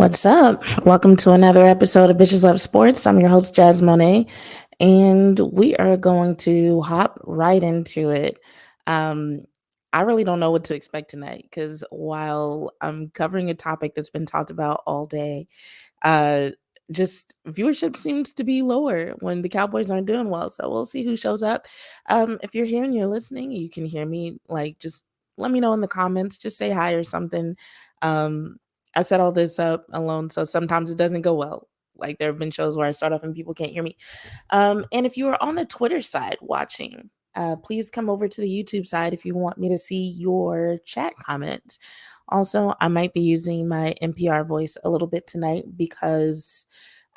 What's up? Welcome to another episode of Bitches Love Sports. I'm your host, Jazz Monet, and we are going to hop right into it. Um, I really don't know what to expect tonight because while I'm covering a topic that's been talked about all day, uh, just viewership seems to be lower when the Cowboys aren't doing well. So we'll see who shows up. If you're here and you're listening, you can hear me. Just let me know in the comments. Just say hi or something. Um, I set all this up alone, so sometimes it doesn't go well. Like there have been shows where I start off and people can't hear me. And if you are on the Twitter side watching, please come over to the YouTube side if you want me to see your chat comments. Also, I might be using my NPR voice a little bit tonight because,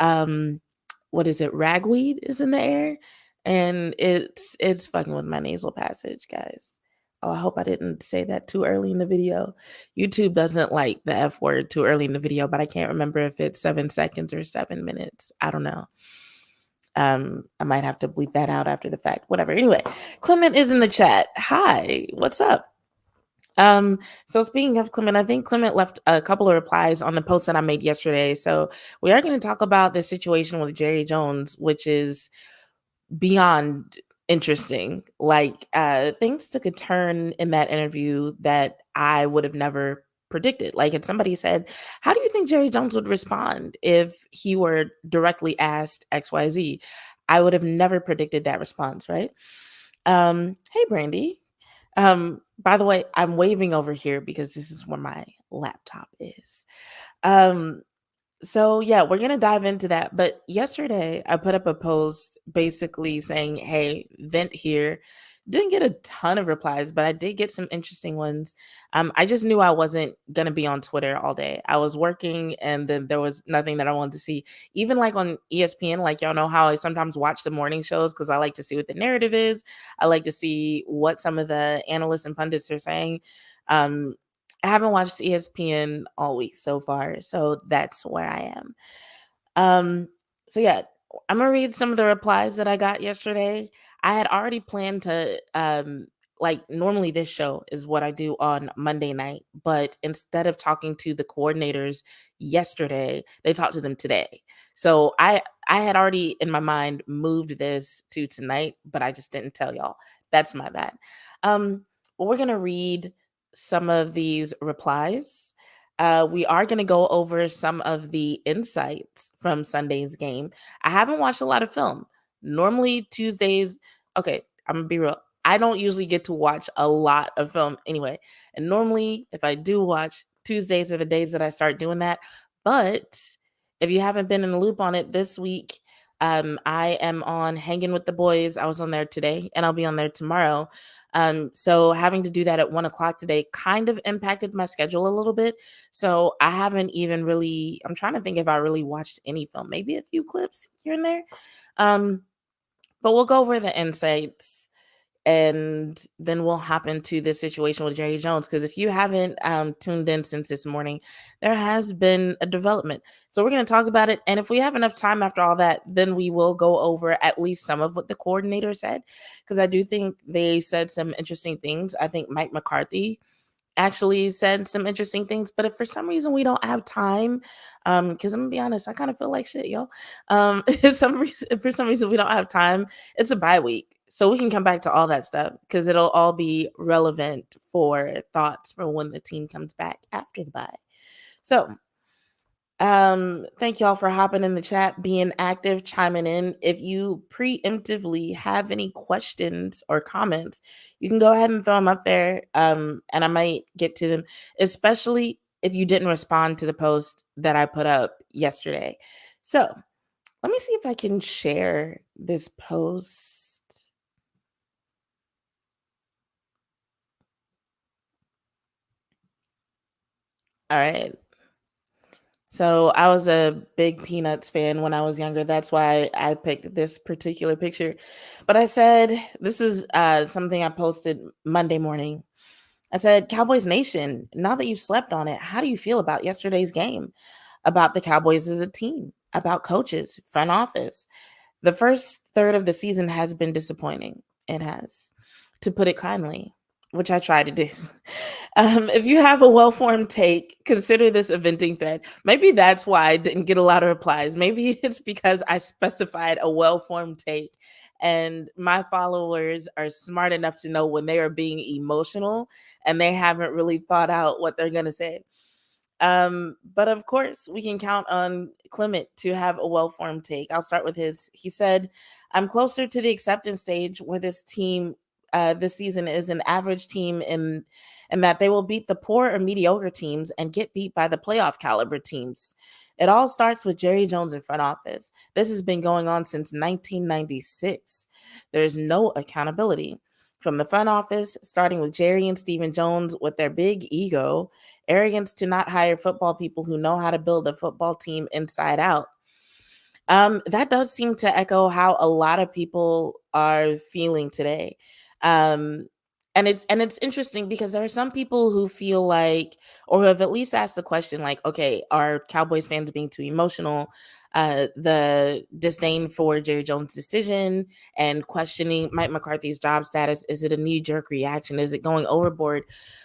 um, what is it? Ragweed is in the air, and it's fucking with my nasal passage, guys. Oh, I hope I didn't say that too early in the video. YouTube doesn't like the F word too early in the video, but I can't remember if it's 7 seconds or 7 minutes. I don't know. I might have to bleep that out after the fact. Whatever. Anyway, Clement is in the chat. Hi, what's up? So speaking of Clement, I think Clement left a couple of replies on the post that I made yesterday. So we are going to talk about the situation with Jerry Jones, which is beyond interesting. Things took a turn in that interview that I would have never predicted. Like, if somebody said, how do you think Jerry Jones would respond if he were directly asked XYZ? I would have never predicted that response, right? Hey Brandy. By the way, I'm waving over here because this is where my laptop is. Um, so yeah, we're gonna dive into that. But yesterday I put up a post basically saying, hey, vent here. Didn't get a ton of replies, but I did get some interesting ones. I just knew I wasn't gonna be on Twitter all day. I was working and then there was nothing that I wanted to see. Even like on ESPN, like y'all know how I sometimes watch the morning shows because I like to see what the narrative is. I like to see what some of the analysts and pundits are saying. Um, I haven't watched ESPN all week so far, so that's where I am. So yeah, I'm gonna read some of the replies that I got yesterday. I had already planned to like normally this show is what I do on Monday night, but instead of talking to the coordinators yesterday, they talked to them today. So I had already in my mind moved this to tonight, but I just didn't tell y'all. That's my bad. But we're gonna read some of these replies. We are going to go over some of the insights from Sunday's game. I haven't watched a lot of film. Normally, Tuesdays, okay, I'm going to be real. I don't usually get to watch a lot of film anyway. And normally, if I do watch, Tuesdays are the days that I start doing that. But if you haven't been in the loop on it this week, I am on Hanging with the Boys. I was on there today and I'll be on there tomorrow. So having to do that at 1 o'clock today kind of impacted my schedule a little bit. So I haven't even really, I'm trying to think if I really watched any film, maybe a few clips here and there. But we'll go over the insights and then we'll hop into this situation with Jerry Jones. Because if you haven't tuned in since this morning, there has been a development. So we're going to talk about it. And if we have enough time after all that, then we will go over at least some of what the coordinator said. Because I do think they said some interesting things. I think Mike McCarthy actually said some interesting things, but if for some reason we don't have time, because I'm gonna be honest, I kind of feel like shit, yo. If for some reason we don't have time, it's a bye week, so we can come back to all that stuff because it'll all be relevant for thoughts for when the team comes back after the bye. So thank y'all for hopping in the chat, being active, chiming in. If you preemptively have any questions or comments, you can go ahead and throw them up there. And I might get to them, especially if you didn't respond to the post that I put up yesterday. So let me see if I can share this post. All right. So I was a big Peanuts fan when I was younger. That's why I picked this particular picture. But I said, this is something I posted Monday morning. I said, Cowboys Nation, now that you've slept on it, how do you feel about yesterday's game? About the Cowboys as a team, about coaches, front office. The first third of the season has been disappointing. It has, to put it kindly. which I try to do. If you have a well formed take, consider this a venting thread. Maybe that's why I didn't get a lot of replies. Maybe it's because I specified a well formed take, and my followers are smart enough to know when they are being emotional and they haven't really thought out what they're going to say. But of course, we can count on Clement to have a well formed take. I'll start with his. He said, I'm closer to the acceptance stage where this team this season is an average team in that they will beat the poor or mediocre teams and get beat by the playoff caliber teams. It all starts with Jerry Jones in front office. This has been going on since 1996. There's no accountability. From the front office, starting with Jerry and Stephen Jones with their big ego, arrogance to not hire football people who know how to build a football team inside out. That does seem to echo how a lot of people are feeling today. Um, and it's interesting because there are some people who feel like, or who have at least asked the question, like, okay, are Cowboys fans being too emotional? The disdain for Jerry Jones' decision and questioning Mike McCarthy's job status. Is it a knee-jerk reaction? Is it going overboard?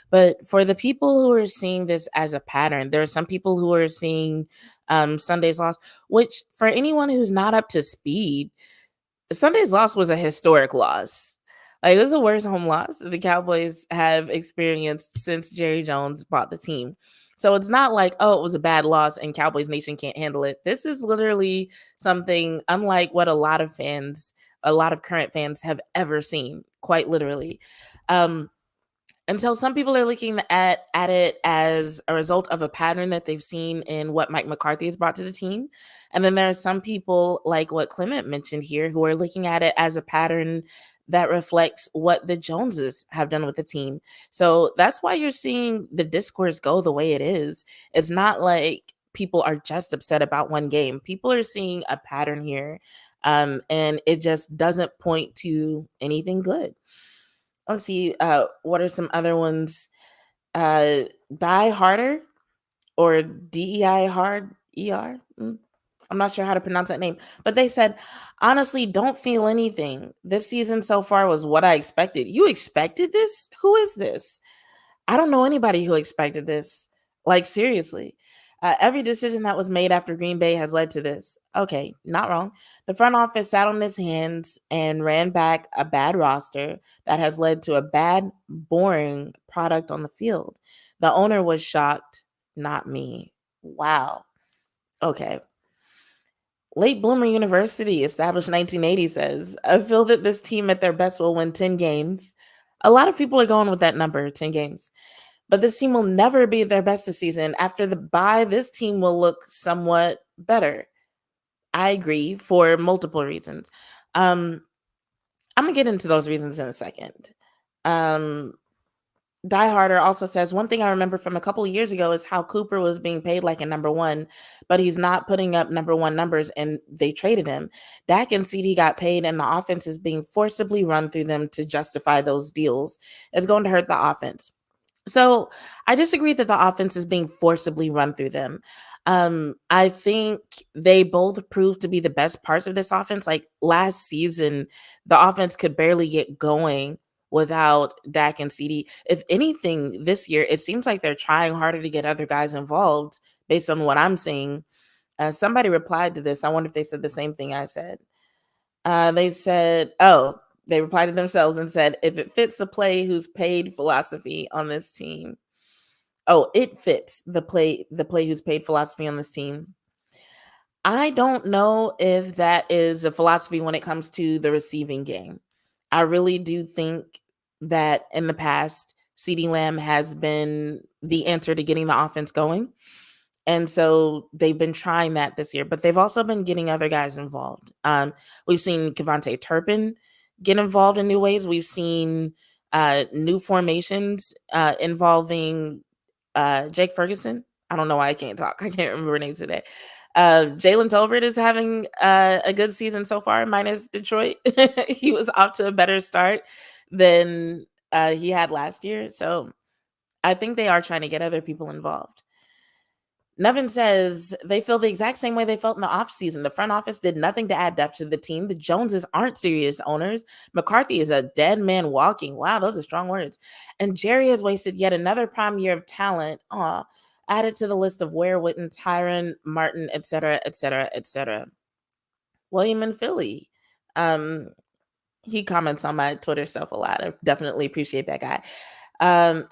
But for the people who are seeing this as a pattern, there are some people who are seeing Sunday's loss, which for anyone who's not up to speed, Sunday's loss was a historic loss. Like, it was the worst home loss the Cowboys have experienced since Jerry Jones bought the team. So it's not like, oh, it was a bad loss and Cowboys Nation can't handle it. This is literally something unlike what a lot of current fans have ever seen, quite literally. Um, and so some people are looking at it as a result of a pattern that they've seen in what Mike McCarthy has brought to the team. And then there are some people, like what Clement mentioned here, who are looking at it as a pattern that reflects what the Joneses have done with the team. So that's why you're seeing the discourse go the way it is. It's not like people are just upset about one game. People are seeing a pattern here. And it just doesn't point to anything good. Let's see, what are some other ones? Uh, Die Harder or DEI Hard ER? I'm not sure how to pronounce that name, but they said, honestly, don't feel anything. This season so far was what I expected. You expected this? Who is this? I don't know anybody who expected this. Like, seriously. Every decision that was made after Green Bay has led to this. Okay, not wrong. The front office sat on its hands and ran back a bad roster that has led to a bad, boring product on the field. The owner was shocked, not me. Wow. Okay. Late Bloomer University, established 1980, says, I feel that this team at their best will win 10 games. A lot of people are going with that number, 10 games. But this team will never be at their best this season. After the bye, this team will look somewhat better. I agree for multiple reasons. Um, I'm gonna get into those reasons in a second. Um, Die Harder also says one thing I remember from a couple of years ago is how Cooper was being paid like a number one, but he's not putting up number one numbers, and they traded him. Dak and CD got paid, and the offense is being forcibly run through them to justify those deals. It's going to hurt the offense. So I disagree that the offense is being forcibly run through them. I think they both proved to be the best parts of this offense. Like last season, the offense could barely get going without Dak and CD. If anything, this year, it seems like they're trying harder to get other guys involved based on what I'm seeing. Somebody replied to this. I wonder if they said the same thing I said. They said, oh, they replied to themselves and said, if it fits the play who's paid philosophy on this team. Oh, it fits the play who's paid philosophy on this team. I don't know if that is a philosophy when it comes to the receiving game. I really do think that in the past, CeeDee Lamb has been the answer to getting the offense going. And so they've been trying that this year, but they've also been getting other guys involved. We've seen Kevontae Turpin get involved in new ways. We've seen new formations involving Jake Ferguson. I don't know why I can't talk. I can't remember her name today. Jalen Tolbert is having a good season so far, minus Detroit. He was off to a better start than he had last year. So I think they are trying to get other people involved. Nevin says they feel the exact same way they felt in the offseason. The front office did nothing to add depth to the team. The Joneses aren't serious owners. McCarthy is a dead man walking. Wow, those are strong words. And Jerry has wasted yet another prime year of talent. Added to the list of Ware, Witten, Tyron, Martin, etc., etc., etc. William in Philly. Um, he comments on my Twitter stuff a lot. I definitely appreciate that guy. I'm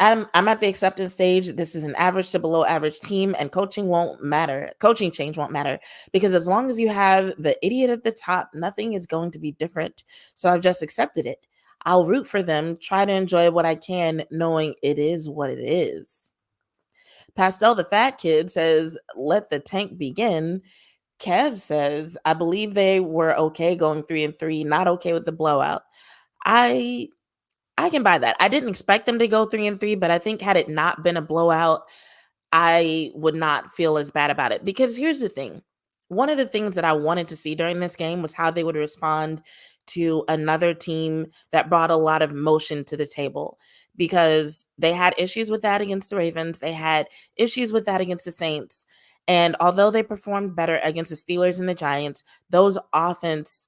at the acceptance stage. This is an average to below average team, and coaching won't matter. Coaching change won't matter because as long as you have the idiot at the top, nothing is going to be different. So I've just accepted it. I'll root for them, try to enjoy what I can, knowing it is what it is. Pastel the Fat Kid says, let the tank begin. Kev says, I believe they were okay going 3-3, not okay with the blowout. I can buy that. I didn't expect them to go 3-3, but I think had it not been a blowout, I would not feel as bad about it. Because here's the thing. One of the things that I wanted to see during this game was how they would respond to another team that brought a lot of motion to the table, because they had issues with that against the Ravens. They had issues with that against the Saints. And although they performed better against the Steelers and the Giants, those offenses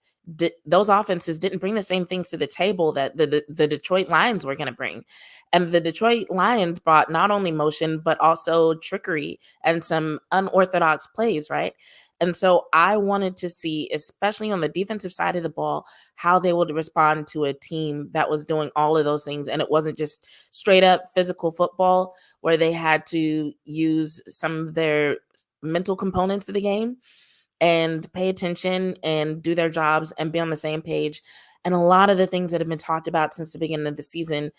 didn't bring the same things to the table that the Detroit Lions were going to bring. And the Detroit Lions brought not only motion, but also trickery and some unorthodox plays, right? And so I wanted to see, especially on the defensive side of the ball, how they would respond to a team that was doing all of those things. And it wasn't just straight up physical football where they had to use some of their mental components of the game and pay attention and do their jobs and be on the same page. And a lot of the things that have been talked about since the beginning of the season.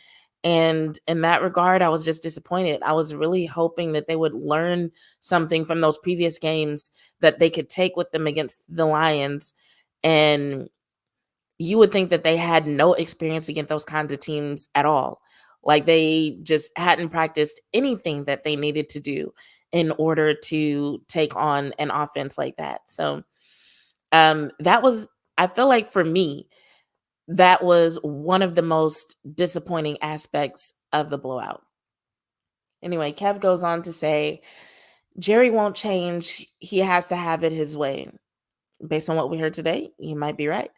And in that regard, I was just disappointed. I was really hoping that they would learn something from those previous games that they could take with them against the Lions. And you would think that they had no experience against those kinds of teams at all. Like they just hadn't practiced anything that they needed to do in order to take on an offense like that. So that was, I feel like for me, that was one of the most disappointing aspects of the blowout. Anyway, Kev goes on to say, Jerry won't change. He has to have it his way. Based on what we heard today, you might be right.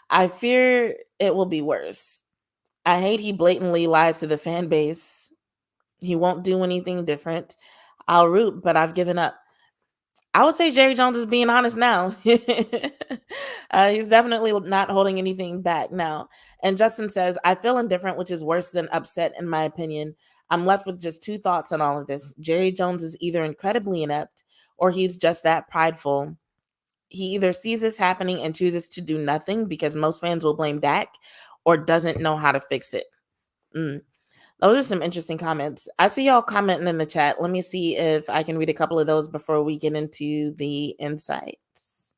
I fear it will be worse. I hate he blatantly lies to the fan base. He won't do anything different. I'll root, but I've given up. I would say Jerry Jones is being honest now. He's definitely not holding anything back now. And Justin says, I feel indifferent, which is worse than upset, in my opinion. I'm left with just two thoughts on all of this. Jerry Jones is either incredibly inept or he's just that prideful. He either sees this happening and chooses to do nothing because most fans will blame Dak, or doesn't know how to fix it. Those are some interesting comments. I see y'all commenting in the chat. Let me see if I can read a couple of those before we get into the insights.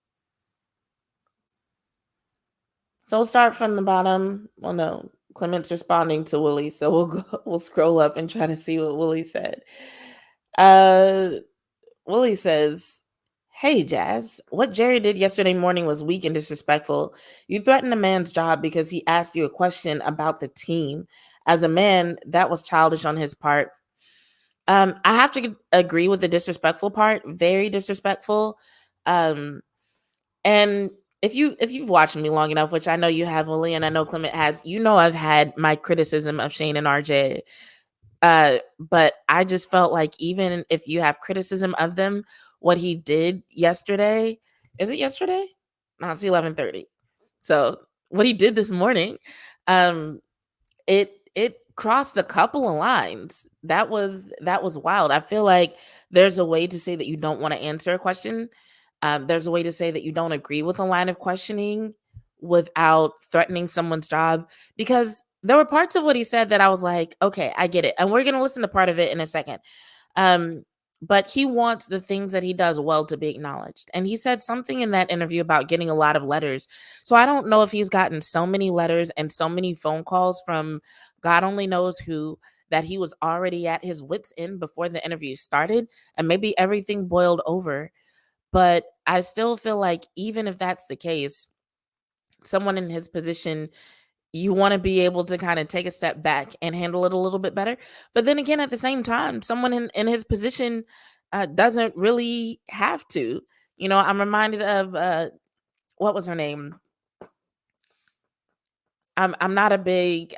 So we'll start from the bottom. Well, no, Clement's responding to Willie, so we'll scroll up and try to see what Willie said. Willie says, hey, Jazz, what Jerry did yesterday morning was weak and disrespectful. You threatened a man's job because he asked you a question about the team. As a man, that was childish on his part. I have to agree with the disrespectful part. Very disrespectful. And if you've watched me long enough, which I know you have, Willie, and I know Clement has, I've had my criticism of Shane and RJ. But I just felt like even if you have criticism of them, what he did yesterday, is it yesterday? No, it's 11:30. So what he did this morning, it crossed a couple of lines. That was wild. I feel like there's a way to say that you don't want to answer a question. There's a way to say that you don't agree with a line of questioning without threatening someone's job, because there were parts of what he said that I was like, okay, I get it. And we're going to listen to part of it in a second. But he wants the things that he does well to be acknowledged. And he said something in that interview about getting a lot of letters. So I don't know if he's gotten so many letters and so many phone calls from God only knows who, that he was already at his wits' end before the interview started, and maybe everything boiled over. But I still feel like even if that's the case, someone in his position, you want to be able to kind of take a step back and handle it a little bit better. But then again, at the same time, someone in his position, doesn't really have to. I'm reminded of what was her name? I'm not a big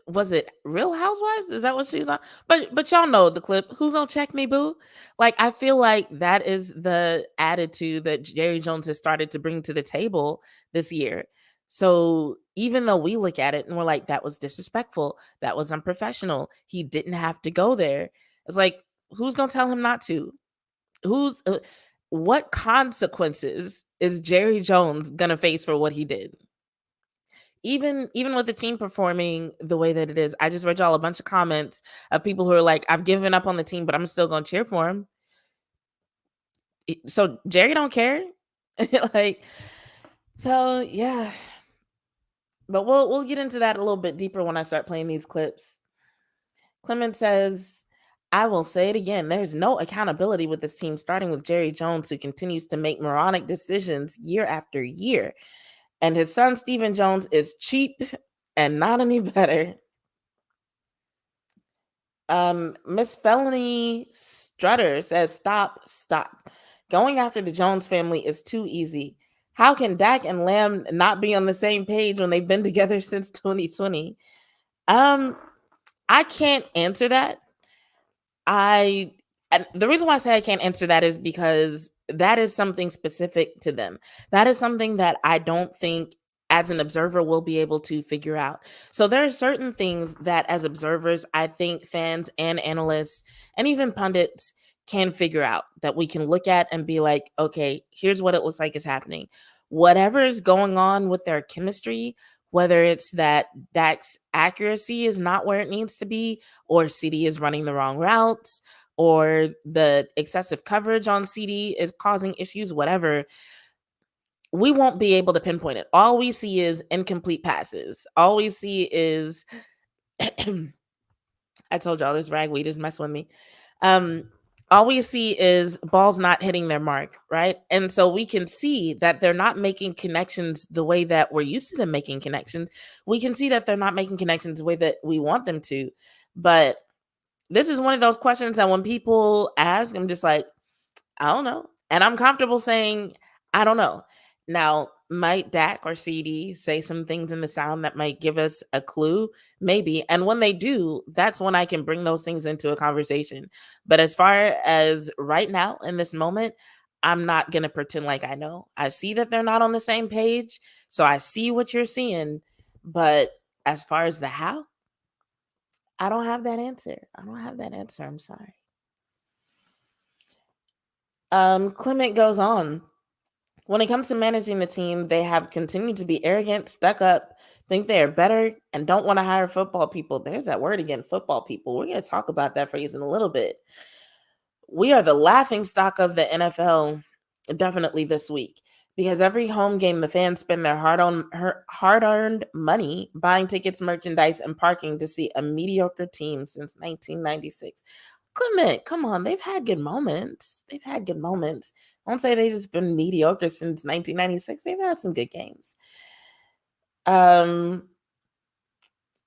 was it Real Housewives? Is that what she was on? But y'all know the clip. Who gonna check me, boo? Like I feel like that is the attitude that Jerry Jones has started to bring to the table this year. So even though we look at it and we're like, that was disrespectful, that was unprofessional, he didn't have to go there. It's like, who's gonna tell him not to? Who's what consequences is Jerry Jones gonna face for what he did? Even with the team performing the way that it is, I just read y'all a bunch of comments of people who are like, "I've given up on the team, but I'm still gonna cheer for him." So Jerry don't care, like, so yeah. But we'll get into that a little bit deeper when I start playing these clips. Clement says, "I will say it again. There's no accountability with this team, starting with Jerry Jones, who continues to make moronic decisions year after year, and his son Stephen Jones is cheap and not any better." Miss Felony Strutter says, Stop. Going after the Jones family is too easy. How can Dak and Lamb not be on the same page when they've been together since 2020?" Um, I can't answer that. I and the reason why I say I can't answer that is because that is something specific to them. That is something that I don't think as an observer we'll be able to figure out. So there are certain things that as observers I think fans and analysts and even pundits can figure out, that we can look at and be like, okay, here's what it looks like is happening. Whatever is going on with their chemistry, whether it's that Dak's accuracy is not where it needs to be, or CD is running the wrong routes, or the excessive coverage on CD is causing issues, whatever, we won't be able to pinpoint it. All we see is incomplete passes. All we see is I told y'all this ragweed is messing with me. Um, all we see is balls not hitting their mark, right? And so we can see that they're not making connections the way that we're used to them making connections. We can see that they're not making connections the way that we want them to. But this is one of those questions that when people ask, I'm just like, I don't know. And I'm comfortable saying, I don't know. Now, might Dak or CD say some things in the sound that might give us a clue? Maybe. And when they do, that's when I can bring those things into a conversation. But as far as right now, in this moment, I'm not going to pretend like I know. I see that they're not on the same page. So I see what you're seeing. But as far as the how, I don't have that answer. I don't have that answer. I'm sorry. Clement goes on. When it comes to managing the team, they have continued to be arrogant, stuck up, think they are better, and don't want to hire football people. There's that word again, football people. We're going to talk about that phrase in a little bit. We are the laughing stock of the NFL definitely this week, because every home game the fans spend their hard-earned money buying tickets, merchandise, and parking to see a mediocre team since 1996. Clement, come on, they've had good moments. They've had good moments. Don't say they just been mediocre since 1996. They've had some good games. Um,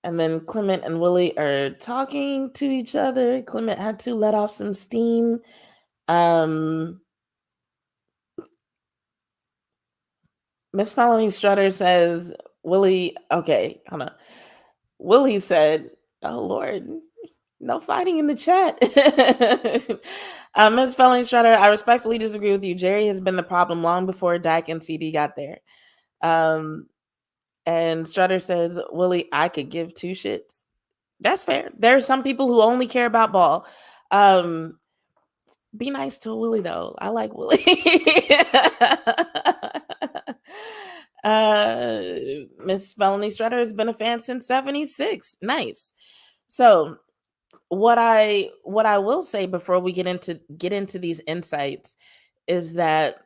and then Clement and Willie are talking to each other. Clement had to let off some steam. Um, Miss Felony Strutter says, Willie, okay, hold on. Willie said, oh Lord, no fighting in the chat. Ms. Felling Strutter, I respectfully disagree with you. Jerry has been the problem long before Dak and CD got there. And Strutter says, Willie, I could give two shits. That's fair. There are some people who only care about ball. Be nice to Willie, though. I like Willie. Miss Felony Strutter has been a fan since 76. Nice. So what I will say before we get into these insights is that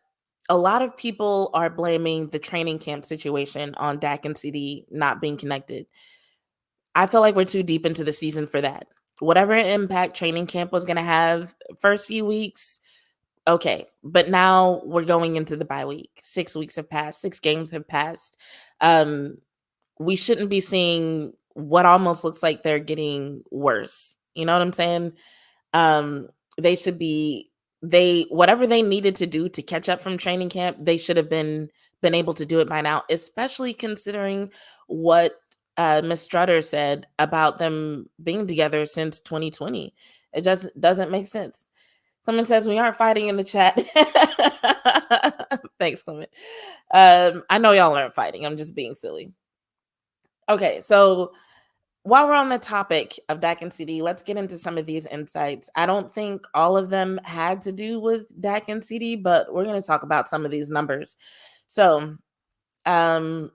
a lot of people are blaming the training camp situation on Dak and CD not being connected. I feel like we're too deep into the season for that. Whatever impact training camp was going to have first few weeks, okay. But now we're going into the bye week. 6 weeks have passed. 6 games have passed. We shouldn't be seeing what almost looks like they're getting worse. You know what I'm saying? They should be they whatever they needed to do to catch up from training camp, they should have been able to do it by now, especially considering what Miss Strutter said about them being together since 2020. It doesn't make sense. Clement says we aren't fighting in the chat. Thanks, Clement. I know y'all aren't fighting. I'm just being silly. Okay, so while we're on the topic of Dak and CD, let's get into some of these insights. I don't think all of them had to do with Dak and CD, but we're going to talk about some of these numbers. So,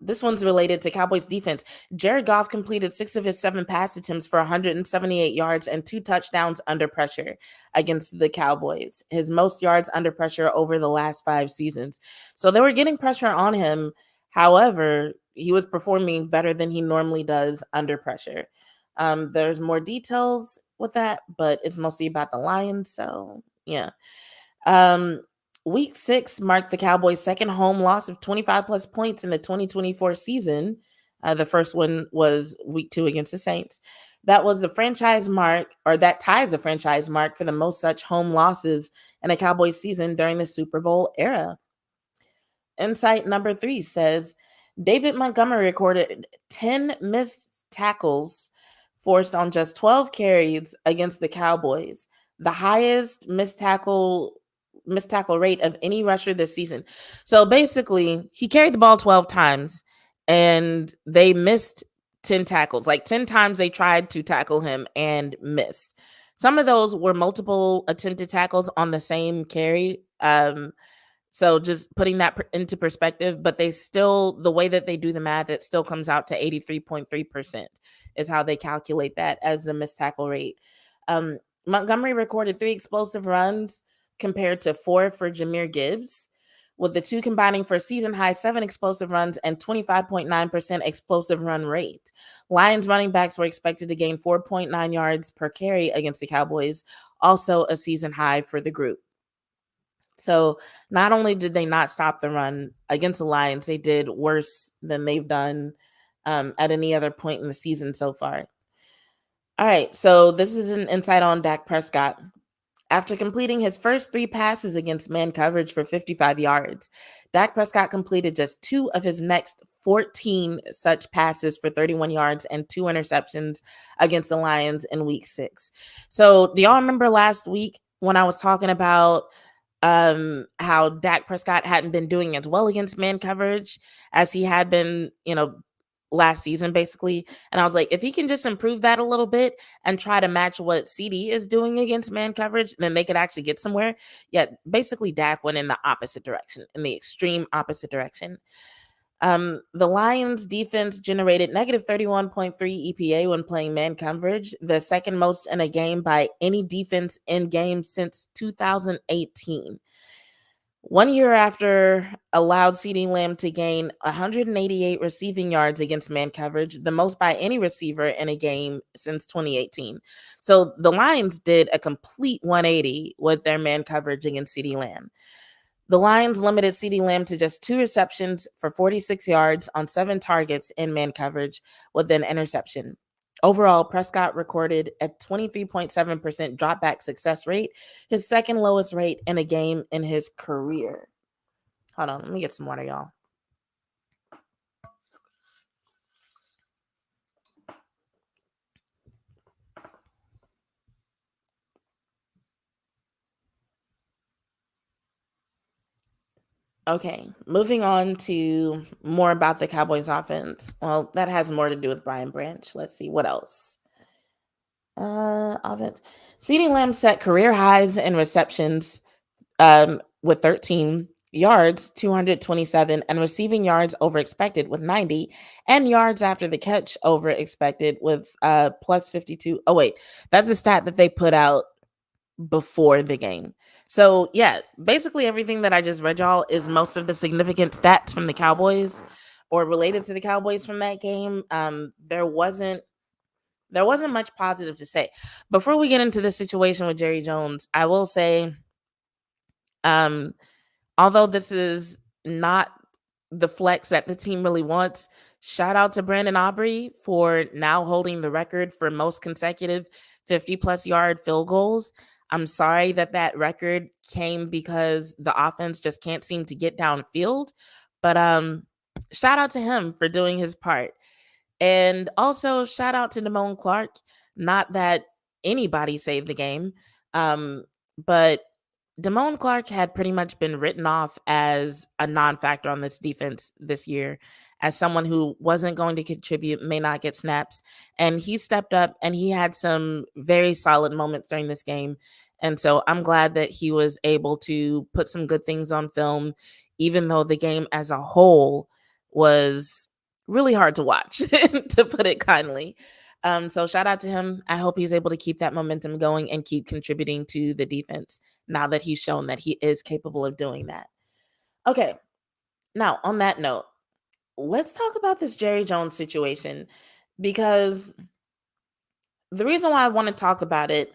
this one's related to Cowboys defense. Jared Goff completed 6 of his 7 pass attempts for 178 yards and 2 touchdowns under pressure against the Cowboys. His most yards under pressure over the last 5 seasons. So they were getting pressure on him. However, he was performing better than he normally does under pressure. There's more details with that, but it's mostly about the Lions. So yeah. Um, Week 6 marked the Cowboys' second home loss of 25 plus points in the 2024 season. The first one was Week 2 against the Saints. That was the franchise mark, or that ties the franchise mark for the most such home losses in a Cowboys season during the Super Bowl era. Insight number 3 says David Montgomery recorded 10 missed tackles forced on just 12 carries against the Cowboys, the highest missed tackle rate of any rusher this season. So basically, he carried the ball 12 times and they missed 10 tackles. Like 10 times they tried to tackle him and missed. Some of those were multiple attempted tackles on the same carry. So just putting that into perspective, but they still, the way that they do the math, it still comes out to 83.3% is how they calculate that as the missed tackle rate. Montgomery recorded 3 explosive runs compared to 4 for Jahmyr Gibbs, with the 2 combining for a season high 7 explosive runs and 25.9% explosive run rate. Lions running backs were expected to gain 4.9 yards per carry against the Cowboys, also a season high for the group. So not only did they not stop the run against the Lions, they did worse than they've done at any other point in the season so far. All right, so this is an insight on Dak Prescott. After completing his first 3 passes against man coverage for 55 yards, Dak Prescott completed just 2 of his next 14 such passes for 31 yards and 2 interceptions against the Lions in Week 6. So do y'all remember last week when I was talking about how Dak Prescott hadn't been doing as well against man coverage as he had been, last season, basically. And I was like, if he can just improve that a little bit and try to match what CD is doing against man coverage, then they could actually get somewhere. Yet basically Dak went in the opposite direction, in the extreme opposite direction. The Lions defense generated negative 31.3 EPA when playing man coverage, the second most in a game by any defense in games since 2018. 1 year after allowed CeeDee Lamb to gain 188 receiving yards against man coverage, the most by any receiver in a game since 2018. So the Lions did a complete 180 with their man coverage against CeeDee Lamb. The Lions limited CeeDee Lamb to just 2 receptions for 46 yards on 7 targets in man coverage with an interception. Overall, Prescott recorded a 23.7% dropback success rate, his second lowest rate in a game in his career. Hold on, let me get some water, y'all. Okay, moving on to more about the Cowboys offense. Well, that has more to do with Brian Branch. Let's see what else. Offense. CeeDee Lamb set career highs in receptions with 13 yards, 227, and receiving yards over expected with 90, and yards after the catch over expected with plus 52. Oh, wait, that's the stat that they put out before the game. So yeah, basically everything that I just read y'all is most of the significant stats from the Cowboys or related to the Cowboys from that game. There wasn't much positive to say. Before we get into the situation with Jerry Jones, I will say, although this is not the flex that the team really wants, shout out to Brandon Aubrey for now holding the record for most consecutive 50-plus yard field goals. I'm sorry that that record came because the offense just can't seem to get downfield. But shout out to him for doing his part. And also shout out to Damone Clark. Not that anybody saved the game, but Damone Clark had pretty much been written off as a non-factor on this defense this year, as someone who wasn't going to contribute, may not get snaps. And he stepped up and he had some very solid moments during this game. And so I'm glad that he was able to put some good things on film, even though the game as a whole was really hard to watch, to put it kindly. So shout out to him. I hope he's able to keep that momentum going and keep contributing to the defense now that he's shown that he is capable of doing that. Okay. Now, on that note, let's talk about this Jerry Jones situation, because the reason why I want to talk about it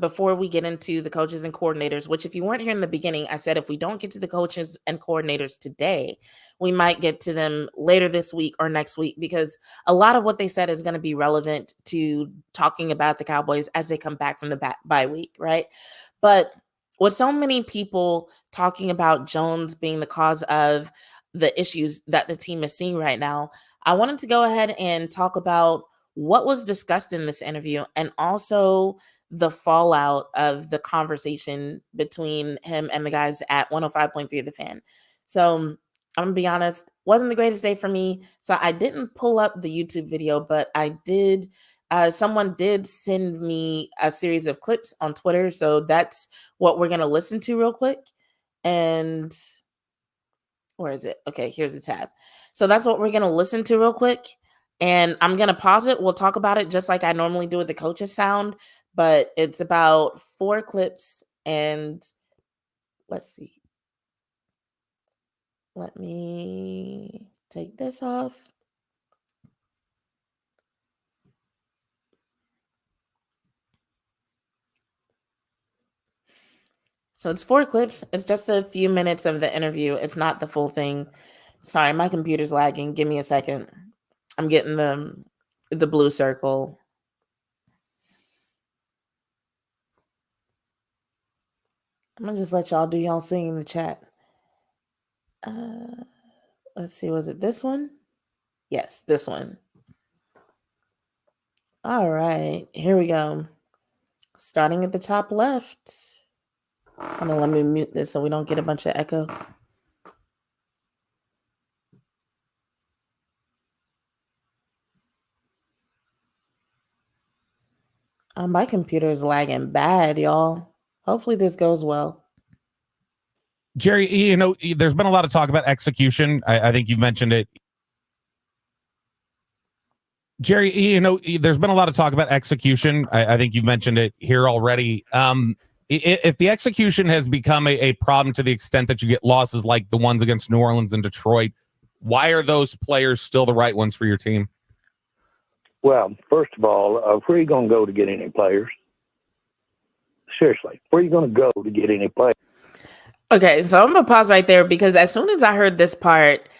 before we get into the coaches and coordinators, which if you weren't here in the beginning, I said if we don't get to the coaches and coordinators today, we might get to them later this week or next week, because a lot of what they said is going to be relevant to talking about the Cowboys as they come back from the bye week, right? But with so many people talking about Jones being the cause of the issues that the team is seeing right now, I wanted to go ahead and talk about what was discussed in this interview and also the fallout of the conversation between him and the guys at 105.3 The Fan. So I'm gonna be honest, wasn't the greatest day for me. So I didn't pull up the YouTube video, but I did. Someone did send me a series of clips on Twitter. So that's what we're gonna listen to real quick. And where is it? Okay, here's the tab. So that's what we're going to listen to real quick. And I'm going to pause it. We'll talk about it just like I normally do with the coaches sound. But it's about 4 clips. And let's see. Let me take this off. So it's 4 clips. It's just a few minutes of the interview. It's not the full thing. Sorry, my computer's lagging. Give me a second. I'm getting the blue circle. I'm gonna just let y'all do y'all sing in the chat. Let's see, was it this one? Yes, this one. All right, here we go. Starting at the top left. Hold on, let me mute this so we don't get a bunch of echo. My computer is lagging bad, y'all. Hopefully this goes well. Jerry, you know, there's been a lot of talk about execution. I think you've mentioned it. Jerry, you know, there's been a lot of talk about execution. I think you've mentioned it here already. If the execution has become a problem to the extent that you get losses like the ones against New Orleans and Detroit, why are those players still the right ones for your team? Well, first of all, where are you going to go to get any players? Seriously, where are you going to go to get any players? Okay, so I'm going to pause right there, because as soon as I heard this part,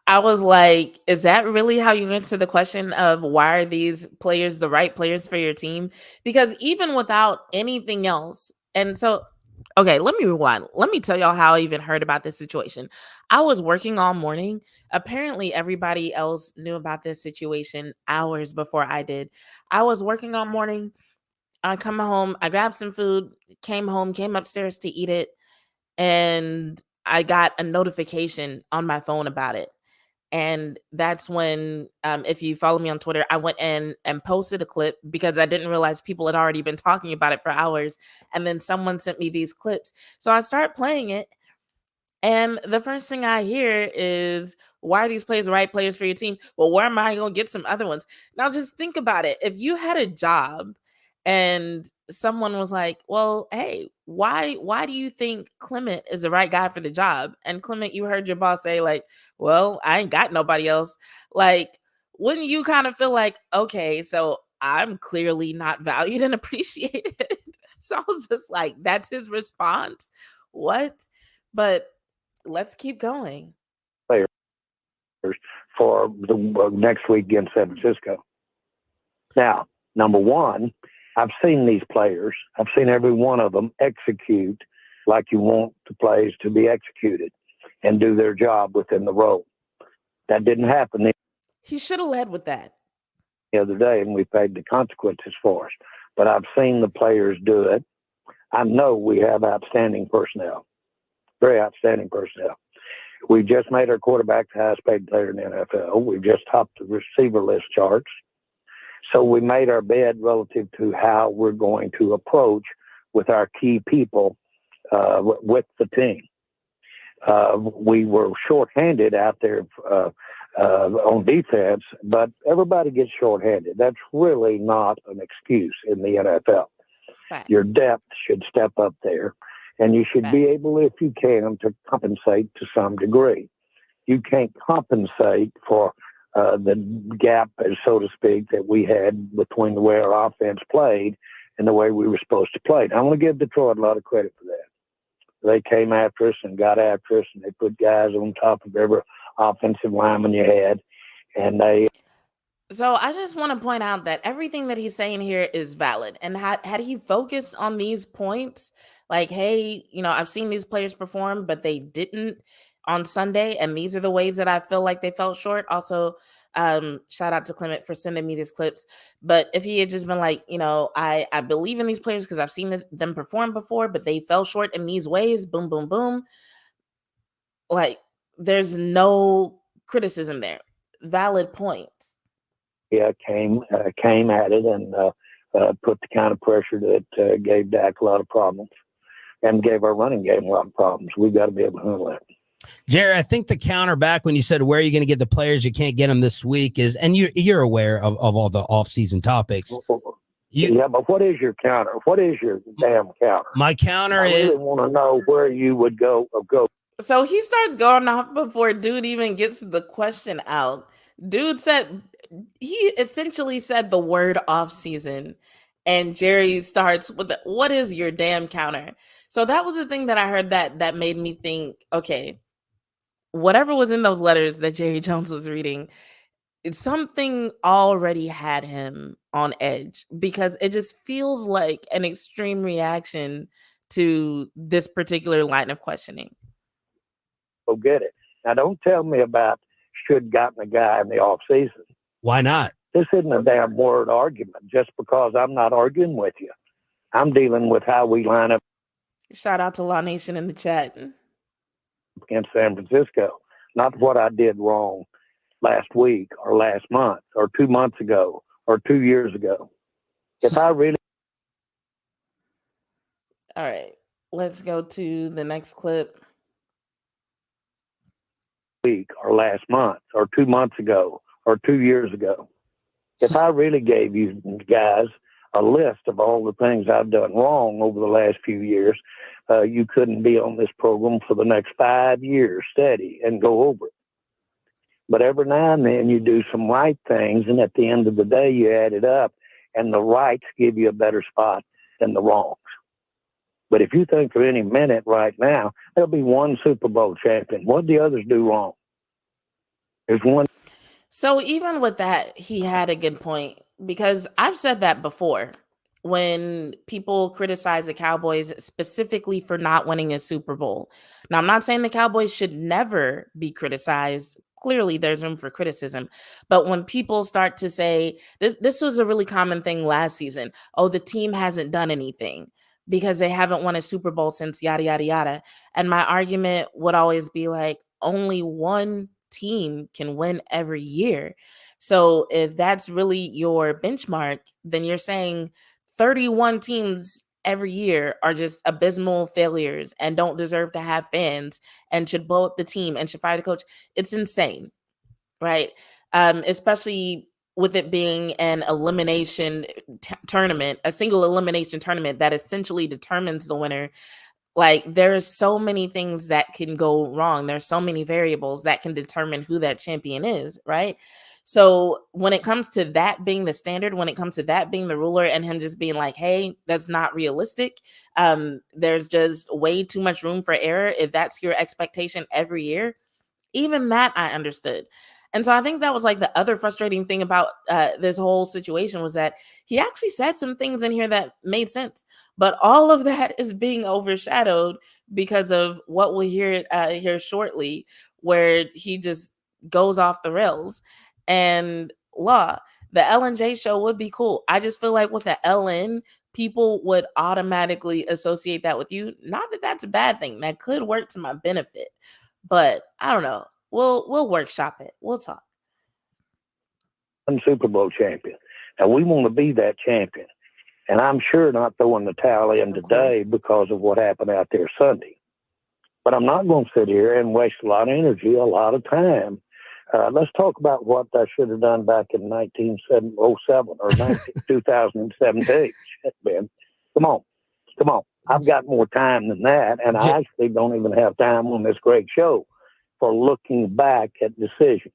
I was like, is that really how you answer the question of why are these players the right players for your team? Because even without anything else, and so, okay, let me rewind. Let me tell y'all how I even heard about this situation. I was working all morning. Apparently, everybody else knew about this situation hours before I did. I was working all morning. I come home, I grabbed some food, came home, came upstairs to eat it, and I got a notification on my phone about it. And that's when, if you follow me on Twitter, I went in and posted a clip because I didn't realize people had already been talking about it for hours. And then someone sent me these clips. So I start playing it. And the first thing I hear is, why are these players the right players for your team? Well, where am I going to get some other ones? Now, just think about it. If you had a job and someone was like, well, hey, why do you think Clement is the right guy for the job? And Clement, you heard your boss say, like, well, I ain't got nobody else. Like, wouldn't you kind of feel like, okay, so I'm clearly not valued and appreciated? So I was just like, that's his response. What? But let's keep going. Players for the next week against San Francisco. Now, number one, I've seen these players. I've seen every one of them execute like you want the plays to be executed and do their job within the role. That didn't happen He should have led with that. the other day, and we paid the consequences for us. But I've seen the players do it. I know we have outstanding personnel, very outstanding personnel. We just made our quarterback the highest paid player in the NFL. We've just topped the receiver list charts. So we made our bed relative to how we're going to approach with our key people with the team. We were shorthanded out there on defense, but everybody gets shorthanded. That's really not an excuse in the NFL. Facts. Your depth should step up there, and you should be able, if you can, to compensate to some degree. You can't compensate for the gap, so to speak, that we had between the way our offense played and the way we were supposed to play. Now, I want to give Detroit a lot of credit for that. They came after us and got after us, and they put guys on top of every offensive lineman you had, and they. So I just want to point out that everything that he's saying here is valid. And had he focused on these points, like, hey, I've seen these players perform, but they didn't on Sunday, and these are the ways that I feel like they fell short. Also, shout out to Clement for sending me these clips. But if he had just been like, I believe in these players because I've seen them perform before, but they fell short in these ways, boom, boom, boom. Like, there's no criticism there. Valid points. Came at it and put the kind of pressure that gave Dak a lot of problems and gave our running game a lot of problems. We've got to be able to handle that. Jerry, I think the counter back when you said where are you going to get the players, you can't get them this week is, and you're aware of all the off-season topics. But what is your counter? What is your damn counter? My counter is. I really want to know where you would go. So he starts going off before dude even gets the question out. Dude he essentially said the word off season, and Jerry starts with what is your damn counter? So that was the thing that I heard that made me think, okay, whatever was in those letters that Jerry Jones was reading, something already had him on edge, because it just feels like an extreme reaction to this particular line of questioning. Go get it. Now, don't tell me about should gotten a guy in the off season. Why not? This isn't a damn word argument just because I'm not arguing with you. I'm dealing with how we line up. Shout out to Law Nation in the chat. Against San Francisco. Not what I did wrong last week or last month or 2 months ago or 2 years ago. If I really. All right. Let's go to the next clip. Week or last month or 2 months ago or 2 years ago. If I really gave you guys a list of all the things I've done wrong over the last few years, you couldn't be on this program for the next 5 years steady and go over it. But every now and then you do some right things, and at the end of the day, you add it up, and the rights give you a better spot than the wrongs. But if you think for any minute right now, there'll be one Super Bowl champion. What do the others do wrong? There's one. So even with that, he had a good point, because I've said that before when people criticize the Cowboys specifically for not winning a Super Bowl. Now, I'm not saying the Cowboys should never be criticized. Clearly, there's room for criticism. But when people start to say, this was a really common thing last season. Oh, the team hasn't done anything because they haven't won a Super Bowl since yada, yada, yada. And my argument would always be like, only one team can win every year. So if that's really your benchmark, then you're saying 31 teams every year are just abysmal failures and don't deserve to have fans and should blow up the team and should fire the coach. It's insane, right? Especially with it being an elimination tournament, a single elimination tournament that essentially determines the winner. Like, there's so many things that can go wrong. There's so many variables that can determine who that champion is, right? So when it comes to that being the standard, when it comes to that being the ruler, and him just being like, hey, that's not realistic. There's just way too much room for error if that's your expectation every year. Even that I understood. And so I think that was like the other frustrating thing about this whole situation was that he actually said some things in here that made sense, but all of that is being overshadowed because of what we'll hear here shortly, where he just goes off the rails. And Law, the L&J show would be cool. I just feel like with the LN, people would automatically associate that with you. Not that that's a bad thing. That could work to my benefit, but I don't know. We'll workshop it. We'll talk. Super Bowl champion, and we want to be that champion. And I'm sure not throwing the towel in today because of what happened out there Sunday. But I'm not going to sit here and waste a lot of energy, a lot of time. Let's talk about what I should have done back in 1907 or 2017. Ben, come on. I've got more time than that, and I actually don't even have time on this great show for looking back at decisions.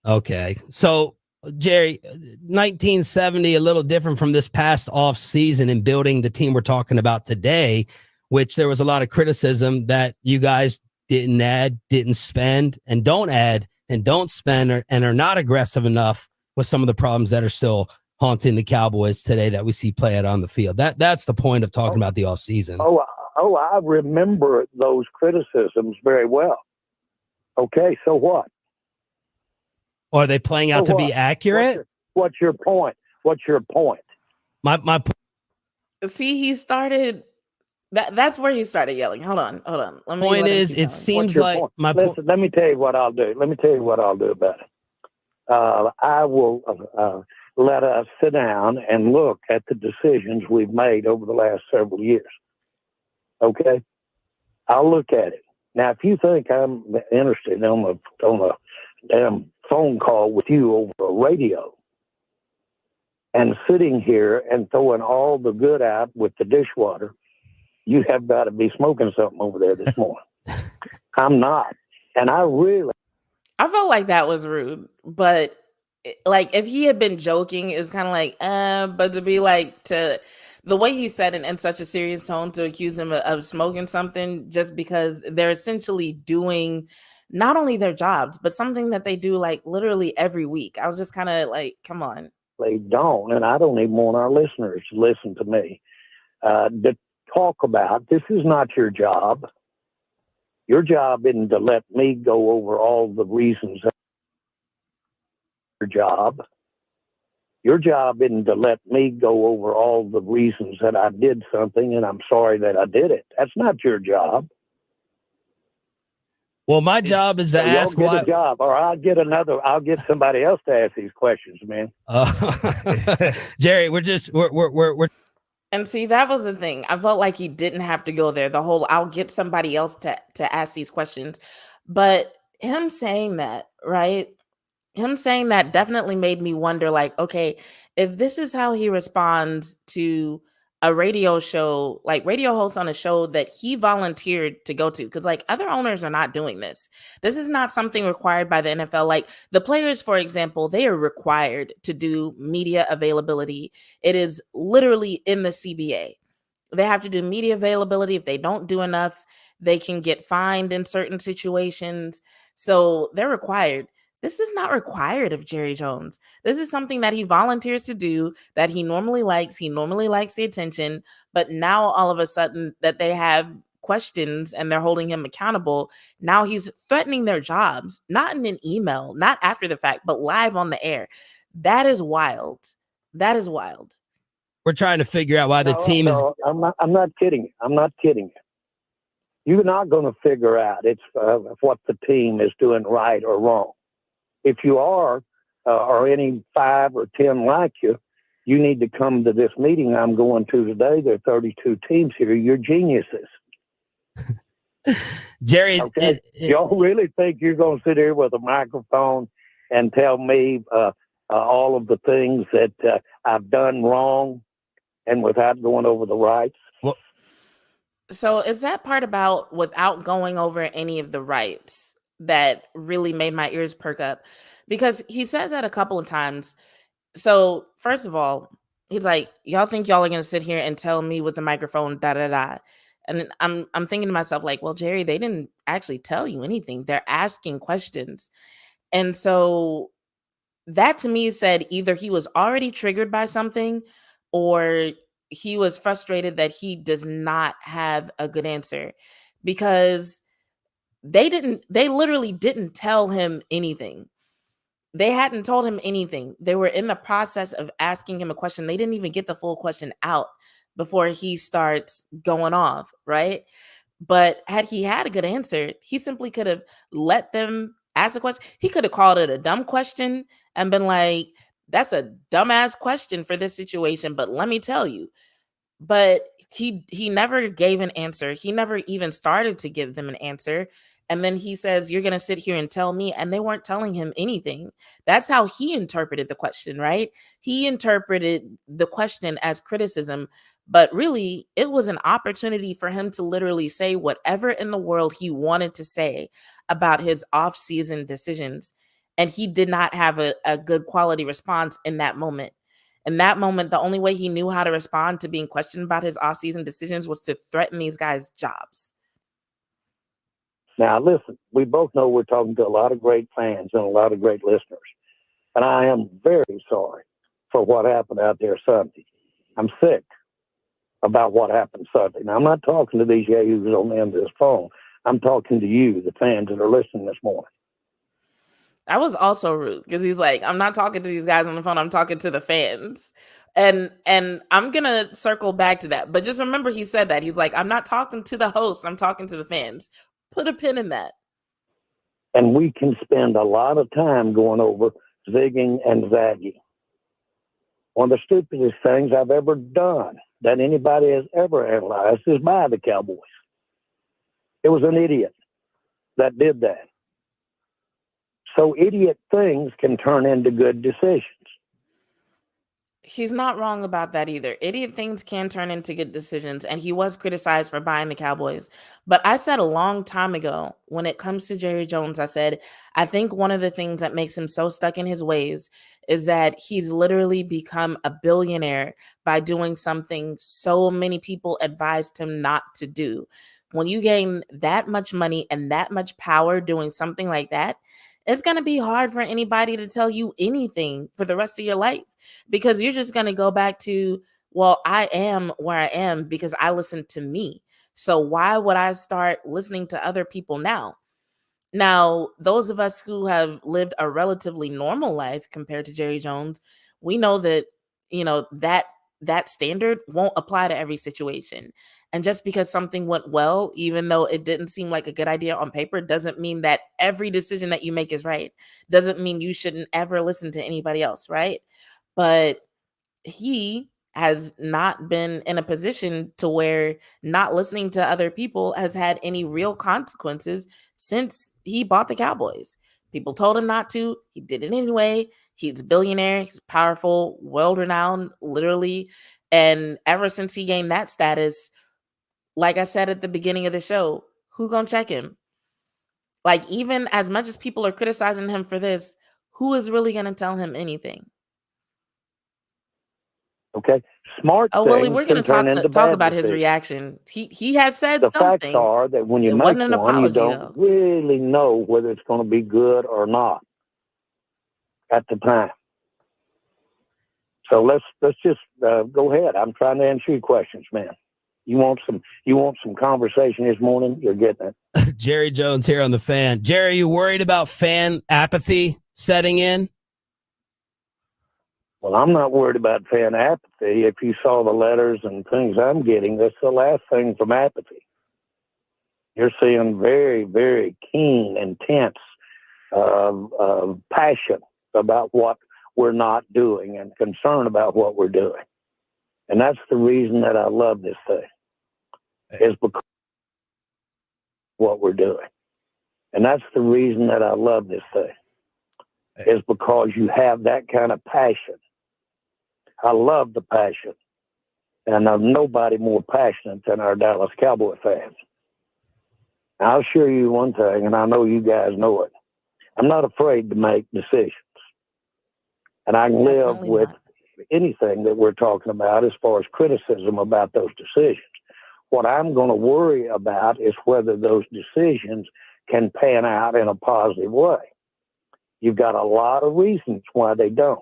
Okay. So, Jerry, 1970, a little different from this past off season in building the team we're talking about today, which there was a lot of criticism that you guys didn't add, didn't spend, and don't add and don't spend, and are not aggressive enough with some of the problems that are still haunting the Cowboys today that we see play out on the field. That's the point of talking about the off season. Oh, I remember those criticisms very well. Okay, so what? Are they playing out to be accurate? What's your point? My point. See, he started. That's where he started yelling. Hold on. Point is, it seems like my point. Let me tell you what I'll do. About it. I will let us sit down and look at the decisions we've made over the last several years. Okay, I'll look at it. Now, if you think I'm interested on a damn phone call with you over a radio and sitting here and throwing all the good out with the dishwater, you have got to be smoking something over there this morning. I'm not. And I felt like that was rude, but like if he had been joking, it's kind of like, but to be like, to the way he said it in such a serious tone, to accuse him of smoking something just because they're essentially doing not only their jobs, but something that they do like literally every week. I was just kind of like, come on. They don't, and I don't even want our listeners to listen to me. To talk about, this is not your job. Your job isn't to let me go over all the reasons of your job. Your job isn't to let me go over all the reasons that I did something and I'm sorry that I did it. That's not your job. Well, my job is to ask why. A job, or I'll get somebody else to ask these questions, man. Jerry, we're. And see, that was the thing. I felt like he didn't have to go there. The whole I'll get somebody else to ask these questions. But him saying that, right? Him saying that definitely made me wonder, like, okay, if this is how he responds to a radio show, like radio host on a show that he volunteered to go to, because like other owners are not doing this. This is not something required by the NFL. Like the players, for example, they are required to do media availability. It is literally in the CBA. They have to do media availability. If they don't do enough, they can get fined in certain situations. So they're required. This is not required of Jerry Jones. This is something that he volunteers to do, that he normally likes. He normally likes the attention, but now all of a sudden that they have questions and they're holding him accountable, now he's threatening their jobs, not in an email, not after the fact, but live on the air. That is wild. That is wild. We're trying to figure out why the team is. I'm not kidding. I'm not kidding. You're not going to figure out what the team is doing right or wrong. If you are, or any 5 or 10 like you, you need to come to this meeting I'm going to today. There are 32 teams here. You're geniuses. Jerry, okay? Y'all really think you're going to sit here with a microphone and tell me all of the things that I've done wrong and without going over the rights? Well, so is that part about without going over any of the rights that really made my ears perk up? Because he says that a couple of times. So first of all, he's like, y'all think y'all are going to sit here and tell me with the microphone, da, da, da. And I'm thinking to myself, like, well, Jerry, they didn't actually tell you anything. They're asking questions. And so that to me said either he was already triggered by something or he was frustrated that he does not have a good answer, because they literally didn't tell him anything. They hadn't told him anything. They were in the process of asking him a question. They didn't even get the full question out before he starts going off, right? But had he had a good answer, he simply could have let them ask the question. He could have called it a dumb question and been like, that's a dumbass question for this situation, but let me tell you. But he never gave an answer. He never even started to give them an answer. And then he says, "You're going to sit here and tell me," and they weren't telling him anything. That's how he interpreted the question, right? He interpreted the question as criticism, but really it was an opportunity for him to literally say whatever in the world he wanted to say about his off-season decisions. And he did not have a good quality response in that moment. In that moment, the only way he knew how to respond to being questioned about his offseason decisions was to threaten these guys' jobs. Now, listen, we both know we're talking to a lot of great fans and a lot of great listeners. And I am very sorry for what happened out there Sunday. I'm sick about what happened Sunday. Now, I'm not talking to these yahoos on the end of this phone. I'm talking to you, the fans that are listening this morning. That was also rude because he's like, I'm not talking to these guys on the phone. I'm talking to the fans. And I'm going to circle back to that. But just remember he said that. He's like, I'm not talking to the host. I'm talking to the fans. Put a pin in that. And we can spend a lot of time going over zigging and zagging. One of the stupidest things I've ever done that anybody has ever analyzed is by the Cowboys. It was an idiot that did that. So idiot things can turn into good decisions. He's not wrong about that either. Idiot things can turn into good decisions, and he was criticized for buying the Cowboys. But I said a long time ago, when it comes to Jerry Jones, I said, I think one of the things that makes him so stuck in his ways is that he's literally become a billionaire by doing something so many people advised him not to do. When you gain that much money and that much power doing something like that, it's going to be hard for anybody to tell you anything for the rest of your life, because you're just going to go back to, well, I am where I am because I listened to me. So why would I start listening to other people now? Now, those of us who have lived a relatively normal life compared to Jerry Jones, we know that, that standard won't apply to every situation. And just because something went well, even though it didn't seem like a good idea on paper, doesn't mean that every decision that you make is right. Doesn't mean you shouldn't ever listen to anybody else, right? But he has not been in a position to where not listening to other people has had any real consequences since he bought the Cowboys. People told him not to. He did it anyway. He's a billionaire. He's powerful, world-renowned, literally. And ever since he gained that status, like I said at the beginning of the show, who gonna check him? Like, even as much as people are criticizing him for this, who is really gonna tell him anything? Okay, smart Oh, Willie, things we're can going turn to into talk bad about his decisions. reaction. He has said The facts something. are that when you It make wasn't an one, you apology, don't though. really know whether it's going to be good or not at the time. So let's just go ahead. I'm trying to answer your questions, man. You want some conversation this morning? You're getting it. Jerry Jones here on the Fan. Jerry, are you worried about fan apathy setting in? Well, I'm not worried about fan apathy. If you saw the letters and things I'm getting, that's the last thing from apathy. You're seeing very, very keen, intense passion about what we're not doing and concern about what we're doing. And that's the reason that I love this thing, is because of what we're doing. And that's the reason that I love this thing, is because you have that kind of passion. I love the passion. And I'm nobody more passionate than our Dallas Cowboy fans. I'll assure you one thing, and I know you guys know it. I'm not afraid to make decisions. And I can live with anything that we're talking about as far as criticism about those decisions. What I'm going to worry about is whether those decisions can pan out in a positive way. You've got a lot of reasons why they don't.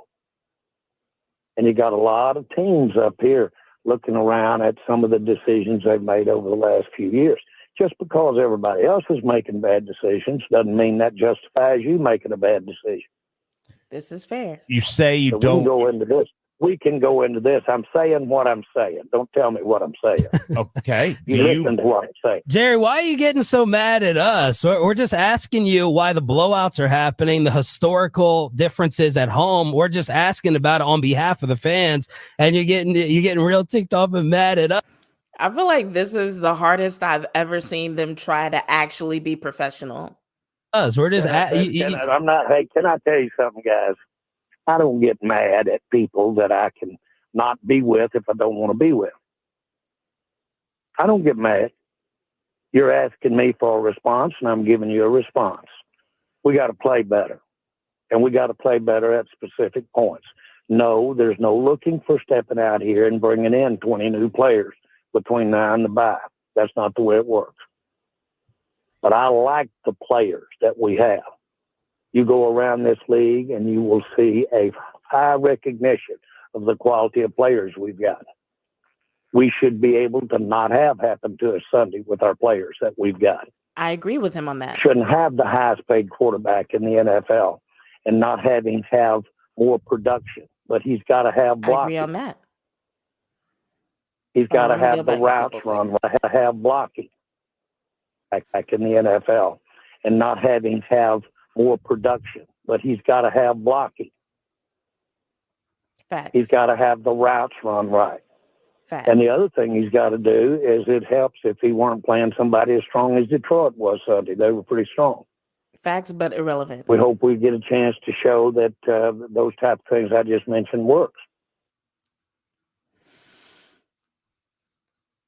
And you got a lot of teams up here looking around at some of the decisions they've made over the last few years. Just because everybody else is making bad decisions doesn't mean that justifies you making a bad decision. This is fair. You say you So don't. we can go into this. We can go into this. I'm saying what I'm saying. Don't tell me what I'm saying. Okay. You listen to what I'm saying. Jerry, why are you getting so mad at us? We're just asking you why the blowouts are happening, the historical differences at home. We're just asking about it on behalf of the fans, and you're getting real ticked off and mad at us. I feel like this is the hardest I've ever seen them try to actually be professional. We're just I'm not. Hey, can I tell you something, guys? I don't get mad at people that I can not be with if I don't want to be with. I don't get mad. You're asking me for a response, and I'm giving you a response. We got to play better, and we got to play better at specific points. No, there's no looking for stepping out here and bringing in 20 new players between now and the bye. That's not the way it works. But I like the players that we have. You go around this league and you will see a high recognition of the quality of players we've got. We should be able to not have happened to us Sunday with our players that we've got. I agree with him on that. Shouldn't have the highest paid quarterback in the NFL and not having have more production, but he's got to have blocking. I agree on that. He's got to have the routes run, have blocking back in the NFL and not having have more production, but he's got to have blocking. Facts. He's got to have the routes run right. Facts. And the other thing he's got to do is it helps if he weren't playing somebody as strong as Detroit was Sunday. They were pretty strong. Facts, but irrelevant. We hope we get a chance to show that those type of things I just mentioned works.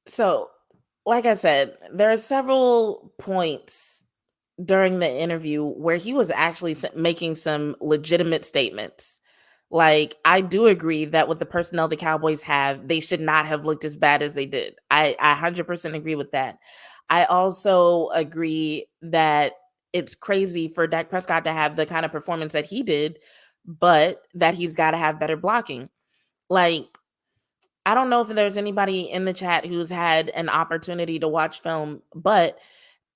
So, like I said, there are several points during the interview where he was actually making some legitimate statements. Like, I do agree that with the personnel the Cowboys have, they should not have looked as bad as they did. I 100% agree with that. I also agree that it's crazy for Dak Prescott to have the kind of performance that he did, but that he's got to have better blocking. Like, I don't know if there's anybody in the chat who's had an opportunity to watch film, but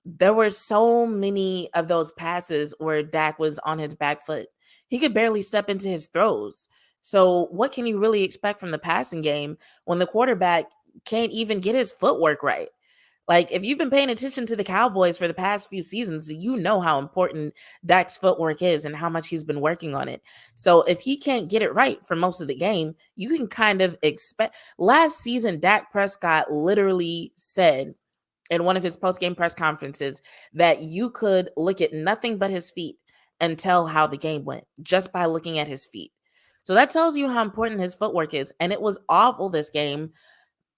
there were so many of those passes where Dak was on his back foot. He could barely step into his throws. So what can you really expect from the passing game when the quarterback can't even get his footwork right? Like, if you've been paying attention to the Cowboys for the past few seasons, you know how important Dak's footwork is and how much he's been working on it. So if he can't get it right for most of the game, you can kind of expect. Last season, Dak Prescott literally said in one of his post-game press conferences that you could look at nothing but his feet and tell how the game went just by looking at his feet. So that tells you how important his footwork is. And it was awful this game,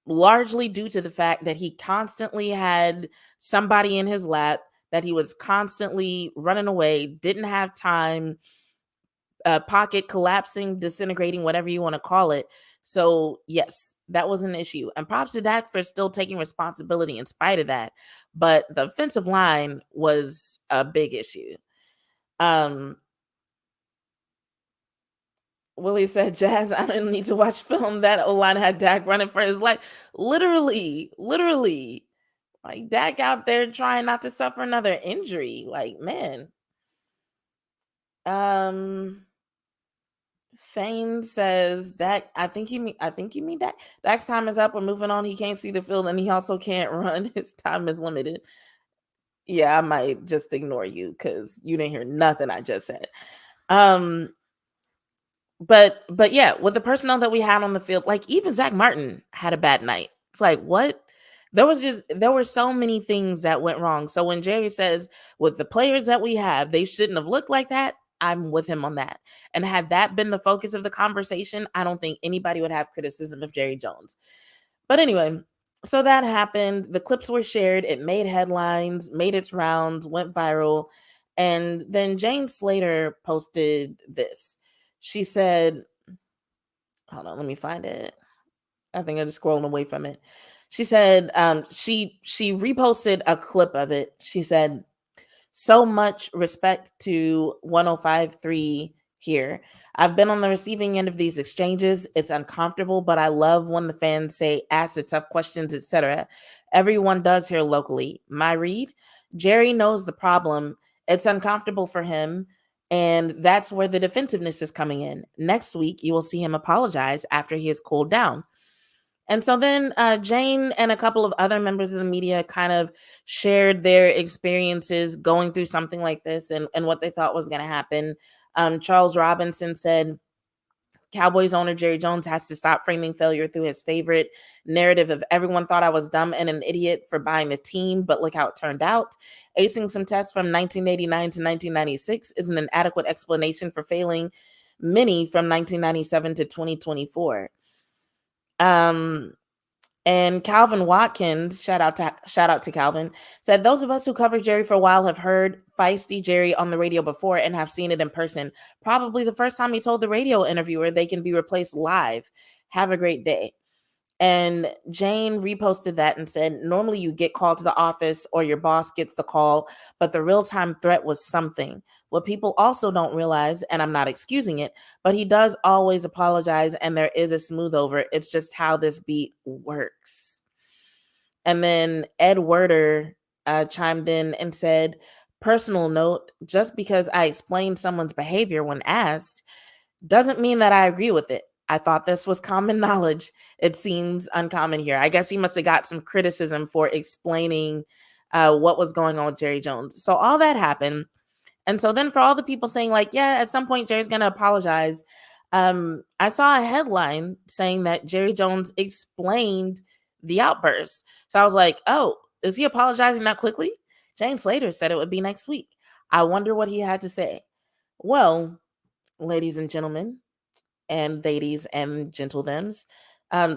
largely due to the fact that he constantly had somebody in his lap, that he was constantly running away, didn't have time, pocket collapsing, disintegrating, whatever you want to call it. So yes, that was an issue. And props to Dak for still taking responsibility in spite of that. But the offensive line was a big issue. Willie said, Jazz, I didn't need to watch film. That O-line had Dak running for his life. Literally. Like, Dak out there trying not to suffer another injury. Like, man. Fane says Dak, I think you mean Dak. Dak's time is up. We're moving on. He can't see the field and he also can't run. His time is limited. Yeah, I might just ignore you because you didn't hear nothing I just said. But yeah, with the personnel that we had on the field, like even Zach Martin had a bad night. It's like, what? There were so many things that went wrong. So when Jerry says with the players that we have, they shouldn't have looked like that, I'm with him on that. And had that been the focus of the conversation, I don't think anybody would have criticism of Jerry Jones. But anyway, so that happened. The clips were shared. It made headlines, made its rounds, went viral. And then Jane Slater posted this. She said, hold on, let me find it. I think I just scrolled away from it. She said she reposted a clip of it. She said, "So much respect to 105.3 here. I've been on the receiving end of these exchanges. It's uncomfortable, but I love when the fans say, ask the tough questions, etc. Everyone does here locally. My read, Jerry knows the problem. It's uncomfortable for him, and that's where the defensiveness is coming in. Next week, you will see him apologize after he has cooled down." And so then Jane and a couple of other members of the media kind of shared their experiences going through something like this and what they thought was going to happen. Charles Robinson said, Cowboys owner Jerry Jones has to stop framing failure through his favorite narrative of everyone thought I was dumb and an idiot for buying the team, but look how it turned out. Acing some tests from 1989 to 1996 isn't an adequate explanation for failing many from 1997 to 2024. And Calvin Watkins, shout out to Calvin, said those of us who covered Jerry for a while have heard feisty Jerry on the radio before and have seen it in person. Probably the first time he told the radio interviewer they can be replaced live. Have a great day. And Jane reposted that and said, normally you get called to the office or your boss gets the call, but the real-time threat was something. What people also don't realize, and I'm not excusing it, but he does always apologize and there is a smooth over. It's just how this beat works. And then Ed Werder chimed in and said, personal note, just because I explained someone's behavior when asked doesn't mean that I agree with it. I thought this was common knowledge. It seems uncommon here. I guess he must have got some criticism for explaining what was going on with Jerry Jones. So all that happened. And so then for all the people saying like, yeah, at some point Jerry's going to apologize. I saw a headline saying that Jerry Jones explained the outburst. So I was like, oh, is he apologizing that quickly? Jane Slater said it would be next week. I wonder what he had to say. Well, ladies and gentlemen, and ladies and gentlethems,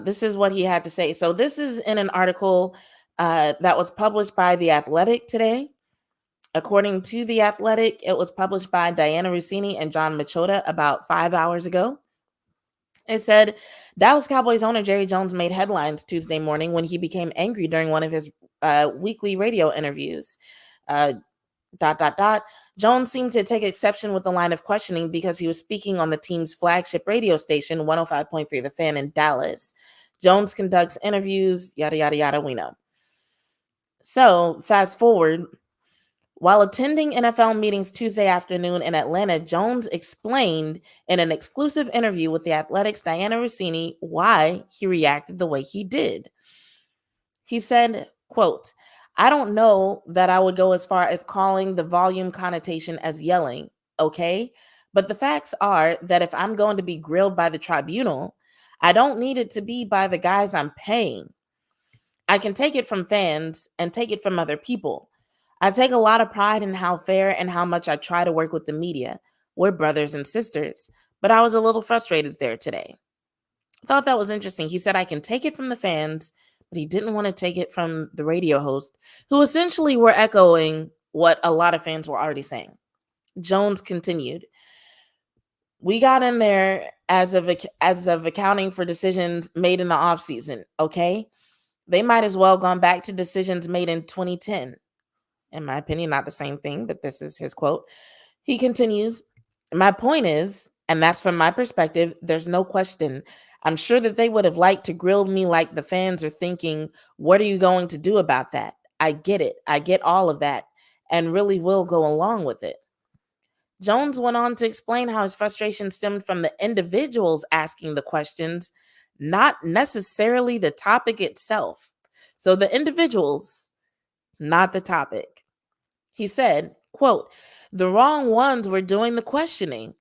this is what he had to say. So this is in an article that was published by The Athletic today. According to The Athletic, it was published by Diana Rossini and John Machota about 5 hours ago. It said, Dallas Cowboys owner Jerry Jones made headlines Tuesday morning when he became angry during one of his weekly radio interviews. Jones seemed to take exception with the line of questioning because he was speaking on the team's flagship radio station, 105.3 The Fan in Dallas. Jones conducts interviews, yada, yada, yada, we know. So, fast forward. While attending NFL meetings Tuesday afternoon in Atlanta, Jones explained in an exclusive interview with The Athletic's Diana Rossini why he reacted the way he did. He said, quote, I don't know that I would go as far as calling the volume connotation as yelling, okay? But the facts are that if I'm going to be grilled by the tribunal, I don't need it to be by the guys I'm paying. I can take it from fans and take it from other people. I take a lot of pride in how fair and how much I try to work with the media. We're brothers and sisters, but I was a little frustrated there today. I thought that was interesting. He said, I can take it from the fans, but he didn't want to take it from the radio host, who essentially were echoing what a lot of fans were already saying. Jones continued, we got in there as of accounting for decisions made in the offseason, okay? They might as well gone back to decisions made in 2010. In my opinion, not the same thing, but this is his quote. He continues, my point is, and that's from my perspective, there's no question. I'm sure that they would have liked to grill me like the fans are thinking, what are you going to do about that? I get it. I get all of that and really will go along with it. Jones went on to explain how his frustration stemmed from the individuals asking the questions, not necessarily the topic itself. So the individuals, not the topic. He said, quote, the wrong ones were doing the questioning.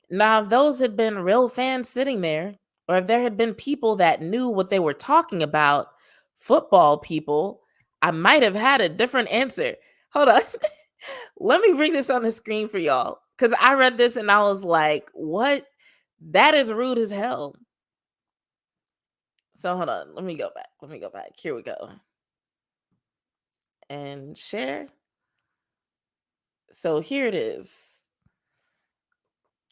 Now, if those had been real fans sitting there, or if there had been people that knew what they were talking about, football people, I might have had a different answer. Hold on. Let me bring this on the screen for y'all. Because I read this and I was like, what? That is rude as hell. So hold on. Let me go back. Here we go. And share. So here it is.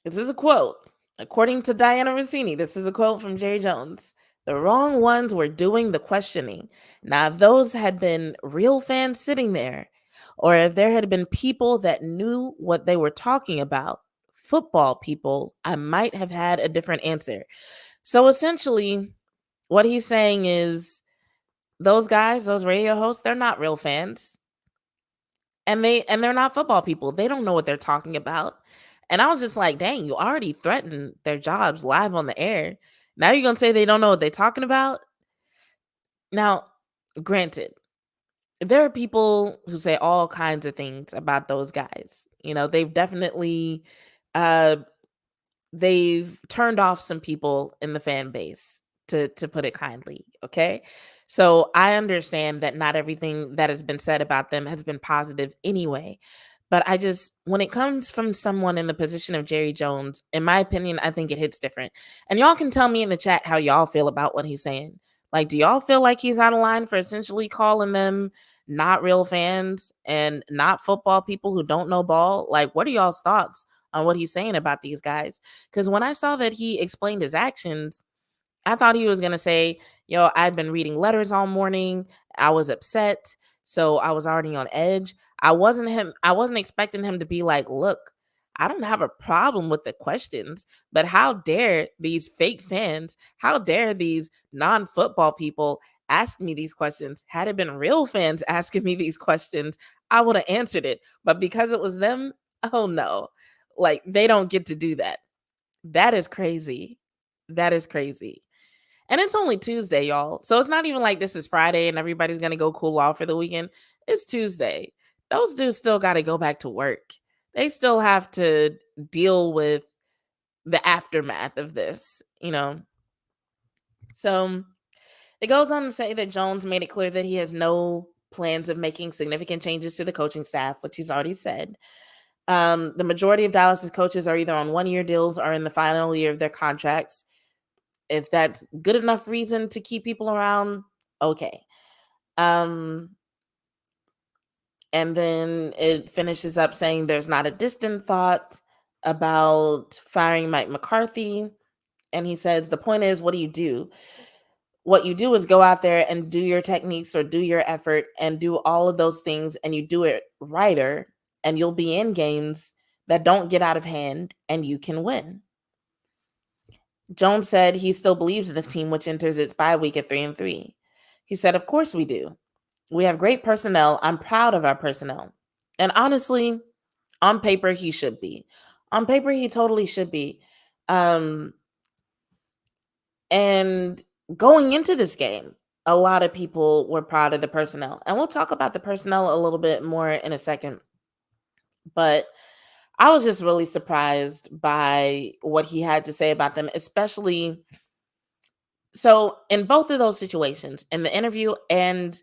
This is a quote. According to Diana Rossini, this is a quote from Jerry Jones. The wrong ones were doing the questioning. Now, if those had been real fans sitting there, or if there had been people that knew what they were talking about, football people, I might have had a different answer. So essentially, what he's saying is those guys, those radio hosts, they're not real fans. And they're not football people. They don't know what they're talking about. And I was just like, dang, you already threatened their jobs live on the air. Now you're gonna say they don't know what they're talking about? Now, granted, there are people who say all kinds of things about those guys. They've definitely uh they've turned off some people in the fan base, to put it kindly. Okay, so I understand that not everything that has been said about them has been positive anyway, but I just, when it comes from someone in the position of Jerry Jones, in my opinion, I think it hits different. And y'all can tell me in the chat how y'all feel about what he's saying. Like, do y'all feel like he's out of line for essentially calling them not real fans and not football people who don't know ball? Like, what are y'all's thoughts on what he's saying about these guys? Because when I saw that he explained his actions, I thought he was going to say, yo, I'd been reading letters all morning. I was upset. So I was already on edge. I wasn't expecting him to be like, look, I don't have a problem with the questions, but how dare these fake fans, how dare these non-football people ask me these questions? Had it been real fans asking me these questions, I would have answered it. But because it was them, oh no. Like, they don't get to do that. That is crazy. That is crazy. And it's only Tuesday, y'all. So it's not even like this is Friday and everybody's going to go cool off for the weekend. It's Tuesday. Those dudes still got to go back to work. They still have to deal with the aftermath of this. So it goes on to say that Jones made it clear that he has no plans of making significant changes to the coaching staff, which he's already said. The majority of Dallas's coaches are either on one-year deals or in the final year of their contracts. If that's good enough reason to keep people around, okay. And then it finishes up saying there's not a distant thought about firing Mike McCarthy. And he says, the point is, what do you do? What you do is go out there and do your techniques or do your effort and do all of those things, and you do it righter, and you'll be in games that don't get out of hand and you can win. Jones said he still believes in the team, which enters its bye week at 3-3. He said, of course we do. We have great personnel. I'm proud of our personnel. And honestly, on paper, he should be. On paper, he totally should be. And going into this game, a lot of people were proud of the personnel. And we'll talk about the personnel a little bit more in a second. But I was just really surprised by what he had to say about them, especially so in both of those situations, in the interview and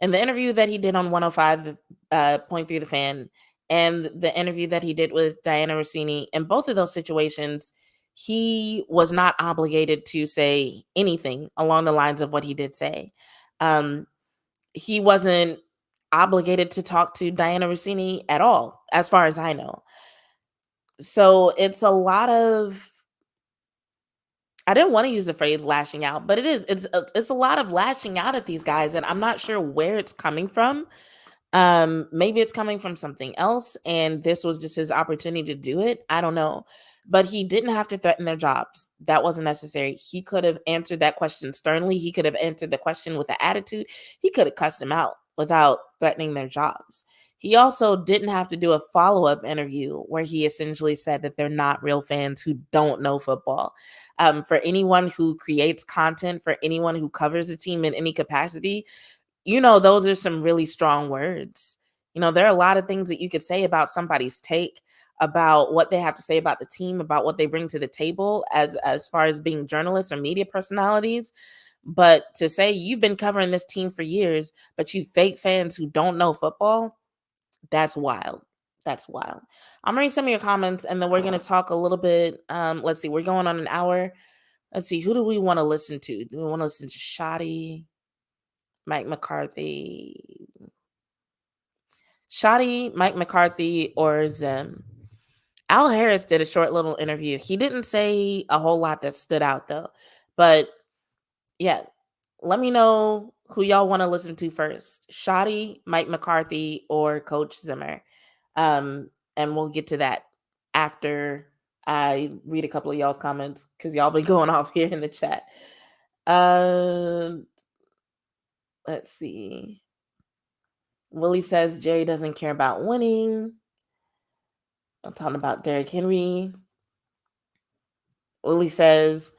in the interview that he did on 105.3 The Fan, and the interview that he did with Diana Rossini, in both of those situations, he was not obligated to say anything along the lines of what he did say. He wasn't obligated to talk to Diana Rossini at all, as far as I know. So it's a lot of, I didn't want to use the phrase lashing out, but it's a lot of lashing out at these guys, and I'm not sure where it's coming from. Maybe it's coming from something else, and this was just his opportunity to do it. I don't know. But he didn't have to threaten their jobs. That wasn't necessary. He could have answered that question sternly. He could have answered the question with an attitude. He could have cussed them out without threatening their jobs. He also didn't have to do a follow-up interview where he essentially said that they're not real fans who don't know football. For anyone who creates content, for anyone who covers the team in any capacity, those are some really strong words. There are a lot of things that you could say about somebody's take, about what they have to say about the team, about what they bring to the table as far as being journalists or media personalities. But to say you've been covering this team for years, but you fake fans who don't know football, that's wild. That's wild. I'm reading some of your comments, and then we're going to talk a little bit. Let's see. We're going on an hour. Let's see. Who do we want to listen to? Do we want to listen to Shoddy, Mike McCarthy? Shoddy, Mike McCarthy, or Zim? Al Harris did a short little interview. He didn't say a whole lot that stood out, though. But Yeah. Let me know who y'all want to listen to first. Shoddy, Mike McCarthy, or Coach Zimmer. And we'll get to that after I read a couple of y'all's comments because y'all been going off here in the chat. Let's see. Willie says Jerry doesn't care about winning. I'm talking about Derrick Henry. Willie says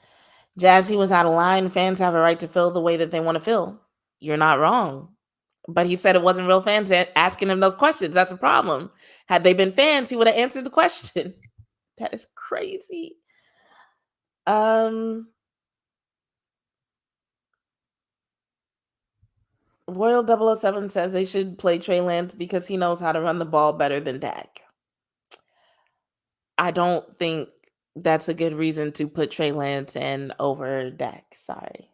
Jazzy was out of line. Fans have a right to feel the way that they want to feel. You're not wrong. But he said it wasn't real fans asking him those questions. That's the problem. Had they been fans, he would have answered the question. That is crazy. Royal 007 says they should play Trey Lance because he knows how to run the ball better than Dak. I don't think that's a good reason to put Trey Lance in over Dak. Sorry.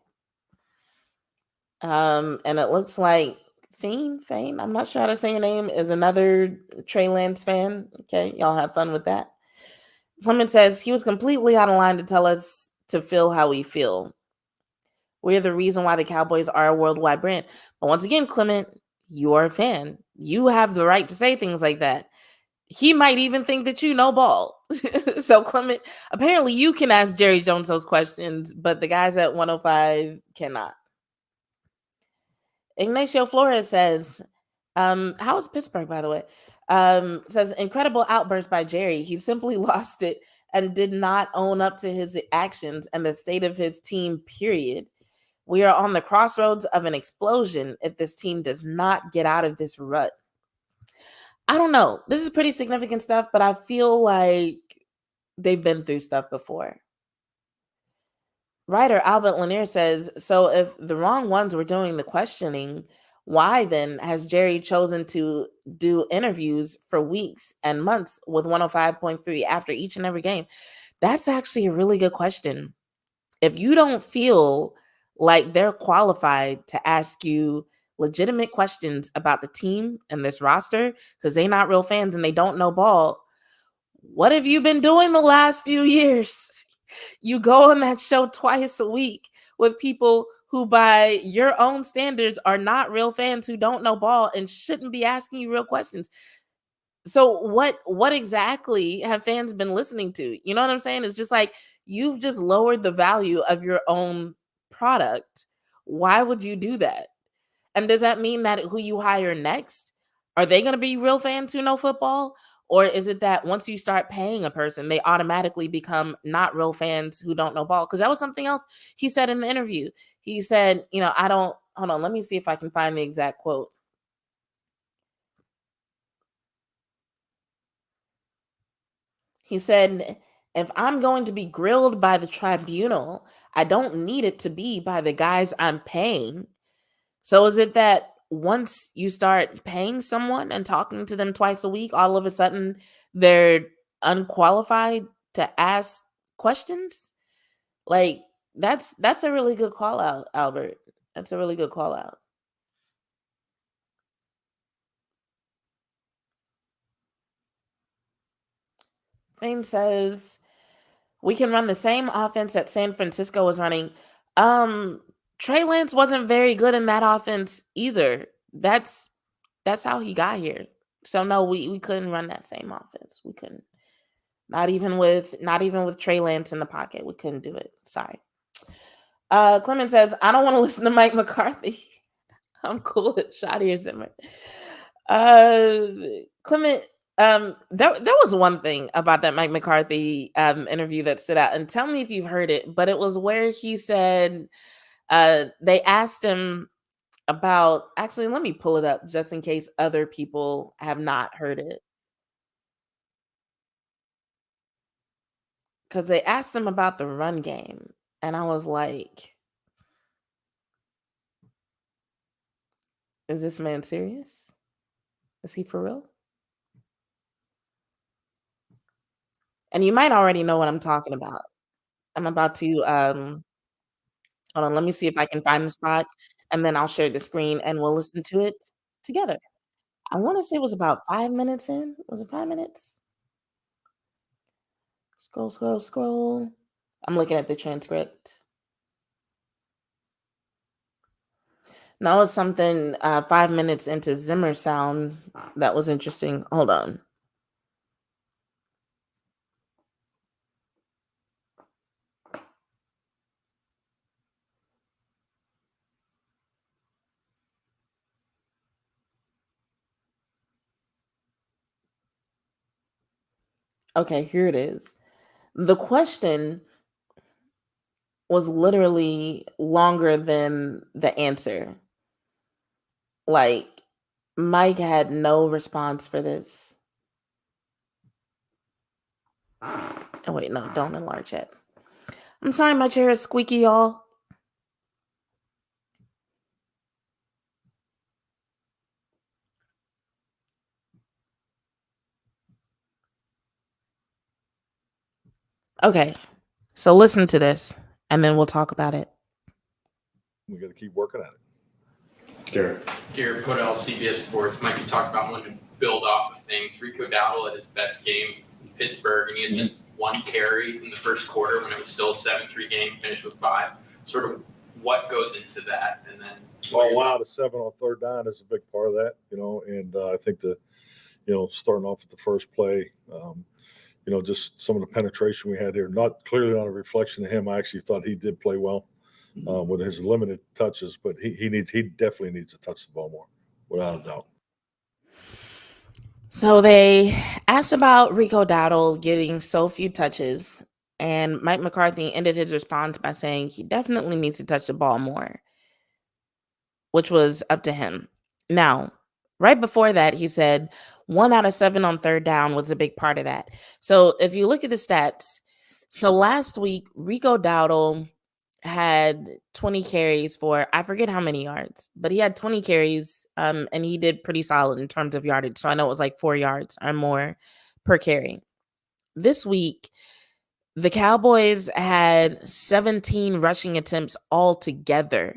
And it looks like Fane, I'm not sure how to say your name, is another Trey Lance fan. Okay, y'all have fun with that. Clement says he was completely out of line to tell us to feel how we feel. We're the reason why the Cowboys are a worldwide brand. But once again, Clement, you're a fan. You have the right to say things like that. He might even think that you know ball. So, Clement, apparently you can ask Jerry Jones those questions, but the guys at 105 cannot. Ignacio Flores says, how is Pittsburgh, by the way? Says, incredible outburst by Jerry. He simply lost it and did not own up to his actions and the state of his team, period. We are on the crossroads of an explosion if this team does not get out of this rut. I don't know. This is pretty significant stuff, but I feel like they've been through stuff before. Writer Albert Lanier says, so if the wrong ones were doing the questioning, why then has Jerry chosen to do interviews for weeks and months with 105.3 after each and every game? That's actually a really good question. If you don't feel like they're qualified to ask you legitimate questions about the team and this roster, because they're not real fans and they don't know ball, what have you been doing the last few years? You go on that show twice a week with people who, by your own standards, are not real fans who don't know ball and shouldn't be asking you real questions. So what exactly have fans been listening to? You know what I'm saying? It's just like you've just lowered the value of your own product. Why would you do that? And does that mean that who you hire next, are they going to be real fans who know football? Or is it that once you start paying a person, they automatically become not real fans who don't know ball? Because that was something else he said in the interview. He said, I don't, hold on, let me see if I can find the exact quote. He said, if I'm going to be grilled by the tribunal, I don't need it to be by the guys I'm paying. So is it that once you start paying someone and talking to them twice a week, all of a sudden they're unqualified to ask questions? Like that's a really good call out, Albert. That's a really good call out. Fame says we can run the same offense that San Francisco was running. Trey Lance wasn't very good in that offense either. That's how he got here. So no, we couldn't run that same offense. We couldn't. Not even with Trey Lance in the pocket. We couldn't do it. Sorry. Clement says, I don't want to listen to Mike McCarthy. I'm cool with Shoddy or Zimmer. Clement, there was one thing about that Mike McCarthy interview that stood out, and tell me if you've heard it, but it was where he said they asked him about, actually, let me pull it up just in case other people have not heard it. Because they asked him about the run game, and I was like, is this man serious? Is he for real? And you might already know what I'm talking about. I'm about to hold on, let me see if I can find the spot, and then I'll share the screen and we'll listen to it together. I want to say it was about 5 minutes in. Was it 5 minutes? Scroll, scroll, scroll. I'm looking at the transcript. No, it's something 5 minutes into Zimmer sound that was interesting. Hold on. Okay, here it is. The question was literally longer than the answer. Like, Mike had no response for this. Oh, wait, no, don't enlarge it. I'm sorry, my chair is squeaky, y'all. Okay, so listen to this, and then we'll talk about it. We got to keep working at it. Garrett Podell, CBS Sports. Mike, you talked about wanting to build off of things. Rico Dowdle at his best game in Pittsburgh, and he had just one carry in the first quarter when it was still a 7-3 game, finished with 5. Sort of what goes into that, and then. Oh wow, the 7 on third down is a big part of that, and I think starting off at the first play, just some of the penetration we had here, not clearly not a reflection of him. I actually thought he did play well. With his limited touches, but he definitely needs to touch the ball more, without a doubt. So they asked about Rico Dowdle getting so few touches, and Mike McCarthy ended his response by saying he definitely needs to touch the ball more, which was up to him. Now, right before that, he said 1 out of 7 on third down was a big part of that. So if you look at the stats, so last week, Rico Dowdle had 20 carries for I forget how many yards, but he had 20 carries and he did pretty solid in terms of yardage. So I know it was like 4 yards or more per carry. This week, the Cowboys had 17 rushing attempts altogether,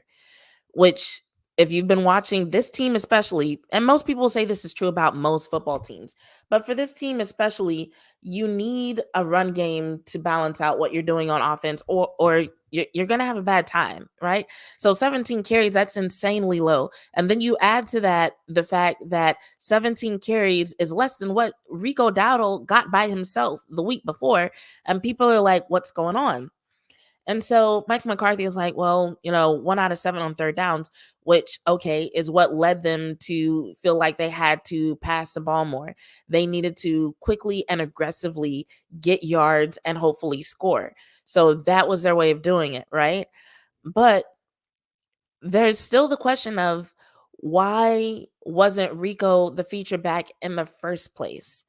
which if you've been watching this team especially, and most people say this is true about most football teams, but for this team especially, you need a run game to balance out what you're doing on offense, or you're going to have a bad time, right? So 17 carries, that's insanely low. And then you add to that the fact that 17 carries is less than what Rico Dowdle got by himself the week before. And people are like, what's going on? And so Mike McCarthy is like, well, 1 out of 7 on third downs, which, okay, is what led them to feel like they had to pass the ball more. They needed to quickly and aggressively get yards and hopefully score. So that was their way of doing it, right? But there's still the question of why wasn't Rico the feature back in the first place?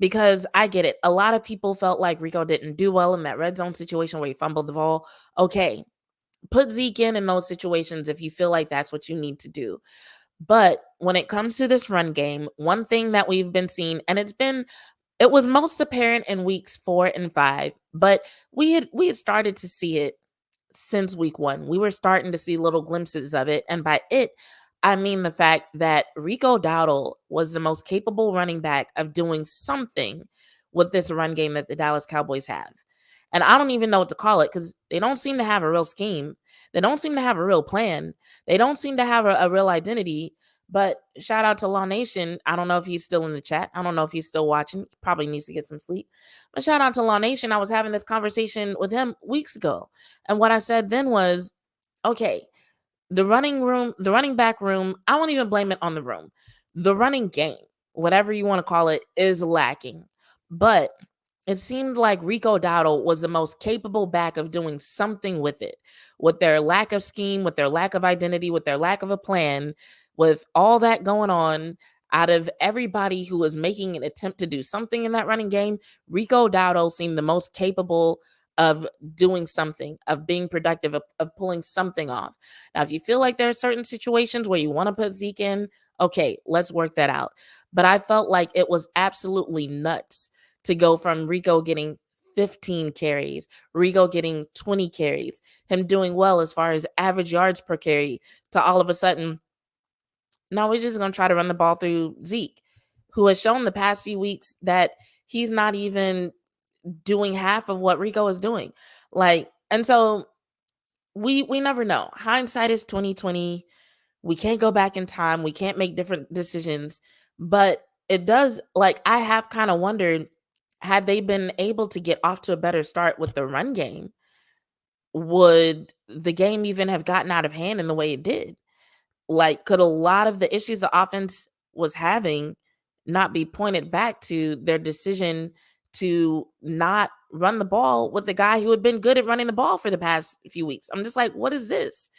Because I get it. A lot of people felt like Rico didn't do well in that red zone situation where he fumbled the ball. Okay, put Zeke in those situations if you feel like that's what you need to do. But when it comes to this run game, one thing that we've been seeing, and it was most apparent in weeks 4 and 5, but we had started to see it since week 1. We were starting to see little glimpses of it. And by it, I mean the fact that Rico Dowdle was the most capable running back of doing something with this run game that the Dallas Cowboys have. And I don't even know what to call it because they don't seem to have a real scheme. They don't seem to have a real plan. They don't seem to have a real identity. But shout out to Law Nation. I don't know if he's still in the chat. I don't know if he's still watching. He probably needs to get some sleep. But shout out to Law Nation. I was having this conversation with him weeks ago. And what I said then was, okay, the running back room, I won't even blame it on the room. The running game, whatever you want to call it, is lacking. But it seemed like Rico Dowdle was the most capable back of doing something with it. With their lack of scheme, with their lack of identity, with their lack of a plan, with all that going on, out of everybody who was making an attempt to do something in that running game, Rico Dowdle seemed the most capable of doing something, of being productive, of pulling something off. Now, if you feel like there are certain situations where you want to put Zeke in, okay, let's work that out. But I felt like it was absolutely nuts to go from Rico getting 15 carries, Rico getting 20 carries, him doing well as far as average yards per carry, to all of a sudden, now we're just going to try to run the ball through Zeke, who has shown the past few weeks that he's not even doing half of what Rico is doing. And so we never know. Hindsight is 2020. We can't go back in time. We can't make different decisions. But it does, like, I have kind of wondered, had they been able to get off to a better start with the run game, would the game even have gotten out of hand in the way it did? Like, could a lot of the issues the offense was having not be pointed back to their decision to not run the ball with the guy who had been good at running the ball for the past few weeks? I'm just like, what is this?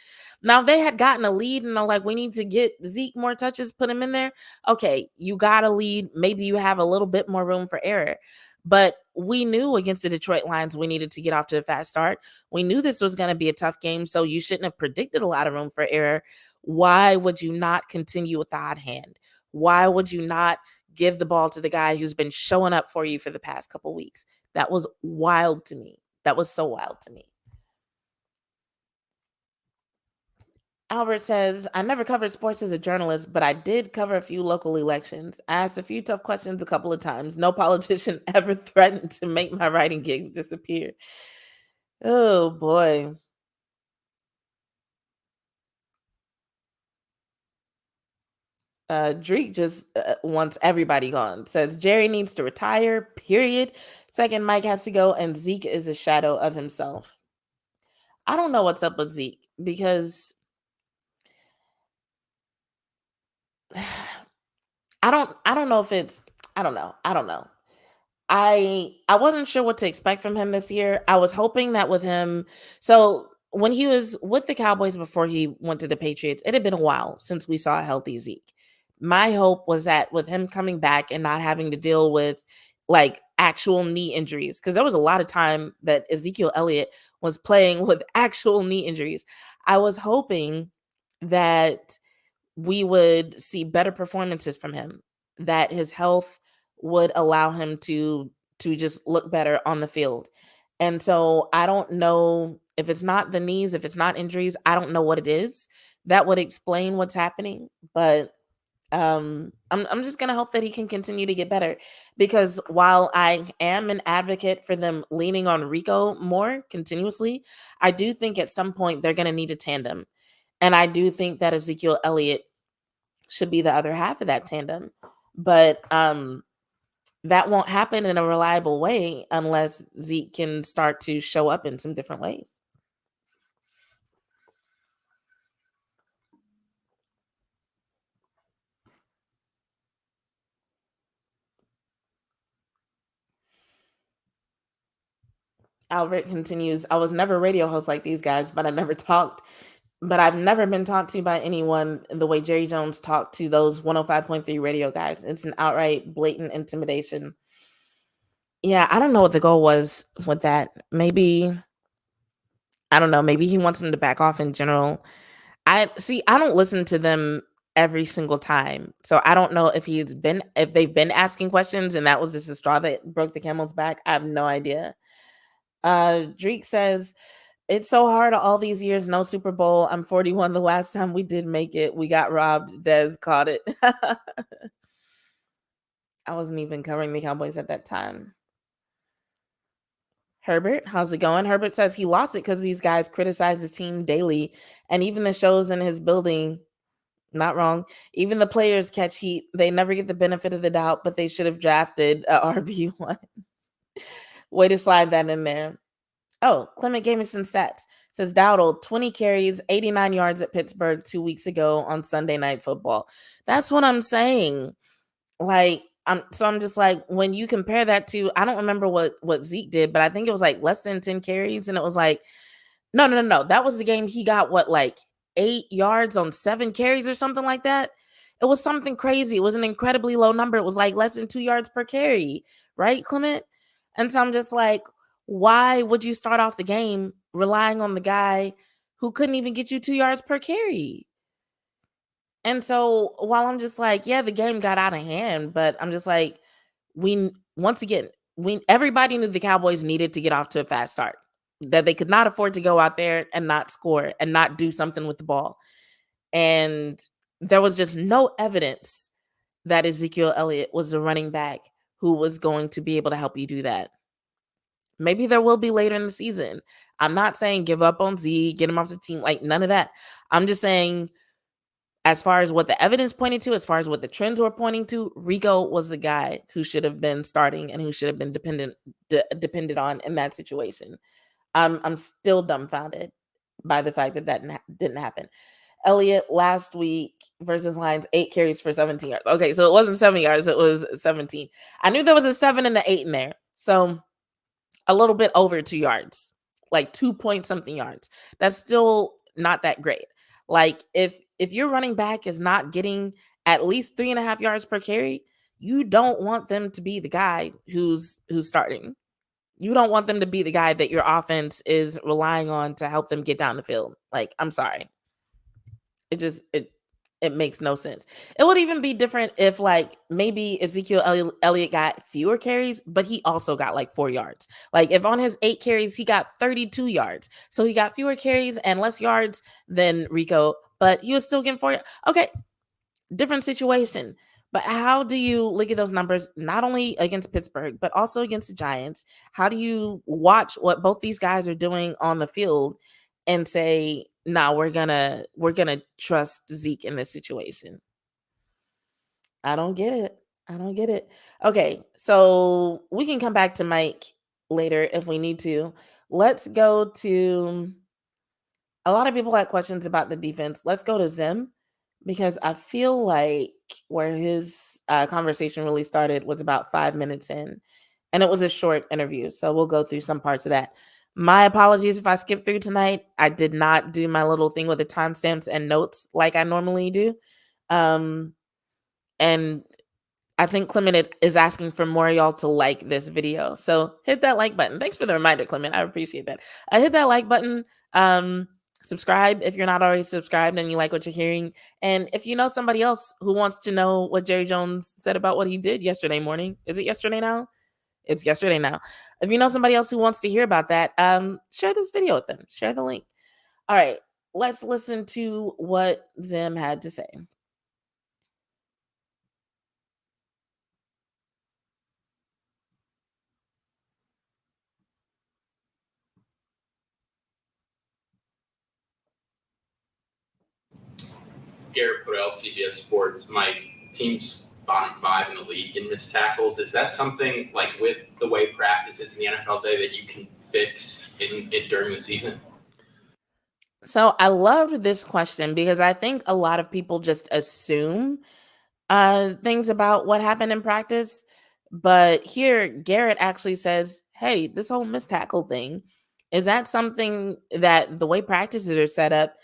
Now, if they had gotten a lead and they're like, we need to get Zeke more touches, put him in there. Okay, you got a lead. Maybe you have a little bit more room for error. But we knew against the Detroit Lions we needed to get off to a fast start. We knew this was going to be a tough game, so you shouldn't have predicted a lot of room for error. Why would you not continue with the hot hand? Why would you not give the ball to the guy who's been showing up for you for the past couple weeks? That was wild to me. That was so wild to me. Albert says, I never covered sports as a journalist, but I did cover a few local elections. I asked a few tough questions a couple of times. No politician ever threatened to make my writing gigs disappear. Oh, boy. Dreek just wants everybody gone. Says Jerry needs to retire, period. Second, Mike has to go, and Zeke is a shadow of himself. I don't know what's up with Zeke because I don't know if it's I don't know. I wasn't sure what to expect from him this year. I was hoping that with him, so when he was with the Cowboys before he went to the Patriots, it had been a while since we saw a healthy Zeke. My hope was that with him coming back and not having to deal with like actual knee injuries, because there was a lot of time that Ezekiel Elliott was playing with actual knee injuries. I was hoping that we would see better performances from him, that his health would allow him to just look better on the field. And so I don't know if it's not the knees, if it's not injuries, I don't know what it is that would explain what's happening, but I'm just going to hope that he can continue to get better, because while I am an advocate for them leaning on Rico more continuously, I do think at some point they're going to need a tandem. And I do think that Ezekiel Elliott should be the other half of that tandem. But that won't happen in a reliable way unless Zeke can start to show up in some different ways. Albert continues, I was never a radio host like these guys, but I've never been talked to by anyone the way Jerry Jones talked to those 105.3 radio guys. It's an outright blatant intimidation. Yeah, I don't know what the goal was with that. Maybe, I don't know, maybe he wants them to back off in general. I don't listen to them every single time. So I don't know if they've been asking questions and that was just a straw that broke the camel's back. I have no idea. Dreek says, it's so hard all these years, no Super Bowl. I'm 41. The last time we did make it, we got robbed. Dez caught it. I wasn't even covering the Cowboys at that time. Herbert, how's it going? Herbert says he lost it because these guys criticize the team daily, and even the shows in his building, not wrong. Even the players catch heat. They never get the benefit of the doubt, but they should have drafted a RB1. Way to slide that in there. Oh, Clement gave me some stats. Says Dowdle, 20 carries, 89 yards at Pittsburgh 2 weeks ago on Sunday Night Football. That's what I'm saying. Like, I'm just like, when you compare that to, I don't remember what Zeke did, but I think it was like less than 10 carries. And it was like, no. That was the game he got like 8 yards on 7 carries or something like that. It was something crazy. It was an incredibly low number. It was like less than 2 yards per carry. Right, Clement? And so I'm just like, why would you start off the game relying on the guy who couldn't even get you 2 yards per carry? And so while I'm just like, yeah, the game got out of hand, but I'm just like, everybody knew the Cowboys needed to get off to a fast start, that they could not afford to go out there and not score and not do something with the ball. And there was just no evidence that Ezekiel Elliott was the running back who was going to be able to help you do that. Maybe there will be later in the season. I'm not saying give up on Z, get him off the team, like none of that. I'm just saying, as far as what the evidence pointed to, as far as what the trends were pointing to, Rico was the guy who should have been starting and who should have been depended on in that situation. I'm still dumbfounded by the fact that didn't happen. Elliott last week versus Lions, 8 carries for 17 yards. Okay, so it wasn't 7 yards, it was 17. I knew there was a 7 and an 8 in there. So a little bit over 2 yards, like 2 point something yards. That's still not that great. Like if your running back is not getting at least 3.5 yards per carry, you don't want them to be the guy who's starting. You don't want them to be the guy that your offense is relying on to help them get down the field. Like, I'm sorry. It makes no sense. It would even be different if like maybe Ezekiel Elliott got fewer carries, but he also got like 4 yards. Like if on his 8 carries, he got 32 yards. So he got fewer carries and less yards than Rico, but he was still getting 4 yards. Okay, different situation. But how do you look at those numbers, not only against Pittsburgh, but also against the Giants? How do you watch what both these guys are doing on the field and say, nah, we're gonna trust Zeke in this situation? I don't get it. I don't get it. Okay, so we can come back to Mike later if we need to. Let's go to a lot of people had questions about the defense. Let's go to Zim because I feel like where his conversation really started was about 5 minutes in, and it was a short interview. So we'll go through some parts of that. My apologies if I skip through tonight. I did not do my little thing with the timestamps and notes like I normally do. And I think Clement is asking for more of y'all to like this video. So hit that like button. Thanks for the reminder, Clement. I appreciate that. Hit that like button. Subscribe if you're not already subscribed and you like what you're hearing. And if you know somebody else who wants to know what Jerry Jones said about what he did yesterday morning, is it yesterday now? It's yesterday now. If you know somebody else who wants to hear about that, share this video with them. Share the link. All right, let's listen to what Zim had to say. Garrett Podell, CBS Sports. My team's bottom 5 in the league in missed tackles. Is that something like with the way practice is in the NFL day that you can fix during the season? So I loved this question because I think a lot of people just assume things about what happened in practice. But here, Garrett actually says, hey, this whole missed tackle thing, is that something that the way practices are set up,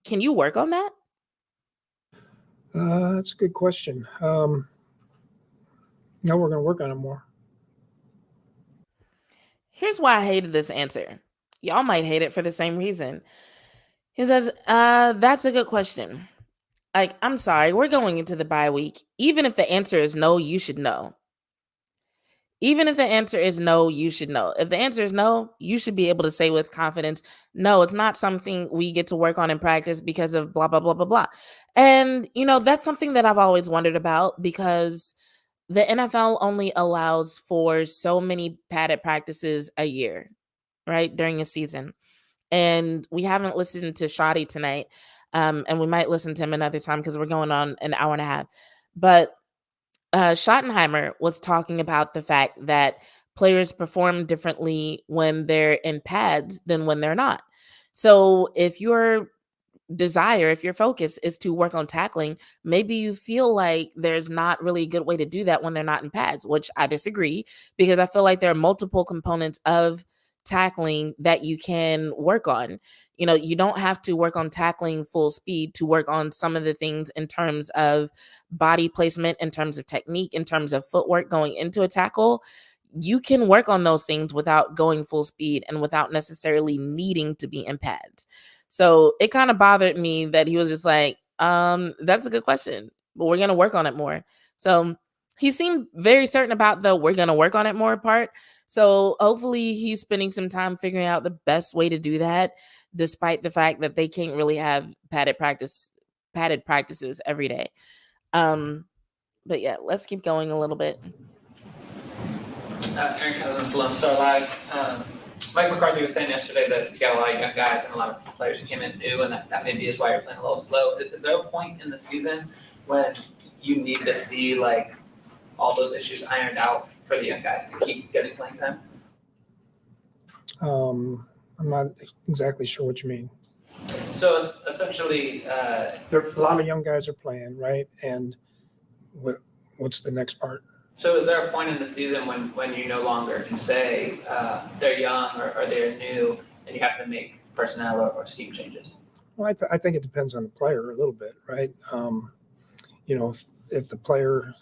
can you work on that? That's a good question. No, we're going to work on it more. Here's why I hated this answer. Y'all might hate it for the same reason. He says, that's a good question. Like, I'm sorry, we're going into the bye week. Even if the answer is no, you should know. Even if the answer is no, you should know. If the answer is no, you should be able to say with confidence, no, it's not something we get to work on in practice because of blah, blah, blah, blah, blah. And, that's something that I've always wondered about because the NFL only allows for so many padded practices a year, right, during a season. And we haven't listened to Shoddy tonight, and we might listen to him another time because we're going on an hour and a half. But Schottenheimer was talking about the fact that players perform differently when they're in pads than when they're not. So if your focus is to work on tackling, maybe you feel like there's not really a good way to do that when they're not in pads, which I disagree because I feel like there are multiple components of tackling that you can work on. You don't have to work on tackling full speed to work on some of the things in terms of body placement, in terms of technique, in terms of footwork going into a tackle. You can work on those things without going full speed and without necessarily needing to be in pads. So it kind of bothered me that he was just like, that's a good question, but we're going to work on it more. So he seemed very certain about the we're going to work on it more part. So hopefully he's spending some time figuring out the best way to do that, despite the fact that they can't really have padded practices every day. But yeah, let's keep going a little bit. Aaron Cousins, Lone Star Live. Mike McCarthy was saying yesterday that you got a lot of young guys and a lot of players who came in new, and that maybe is why you're playing a little slow. Is there a point in the season when you need to see like all those issues ironed out for the young guys to keep getting playing time? I'm not exactly sure what you mean. So essentially, A lot of young guys are playing, right? And what's the next part? so is there a point in the season when you no longer can say they're young or they're new and you have to make personnel or scheme changes? Well, I think it depends on the player a little bit, right? If the player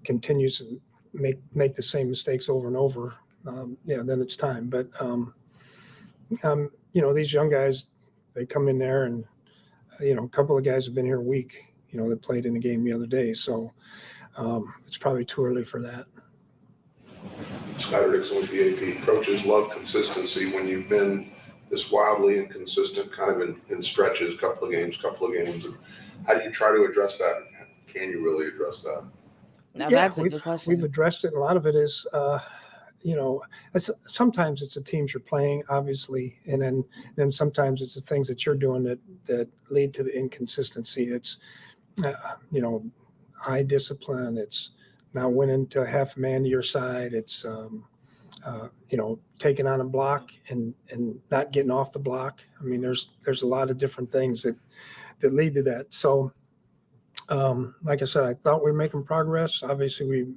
continues to make the same mistakes over and over, then it's time. But these young guys, they come in there, and a couple of guys have been here a week. That played in the game the other day, so it's probably too early for that. Skyler Dixon with the AP. Coaches love consistency. When you've been this wildly inconsistent, kind of in stretches, couple of games. How do you try to address that? Can you really address that? Now that's a good question. We've addressed it. A lot of it is, sometimes it's the teams you're playing, obviously, and then sometimes it's the things that you're doing that lead to the inconsistency. It's, eye discipline. It's now winning to half a man to your side. It's, taking on a block and not getting off the block. I mean, there's a lot of different things that lead to that. So, like I said, I thought we were making progress. Obviously, we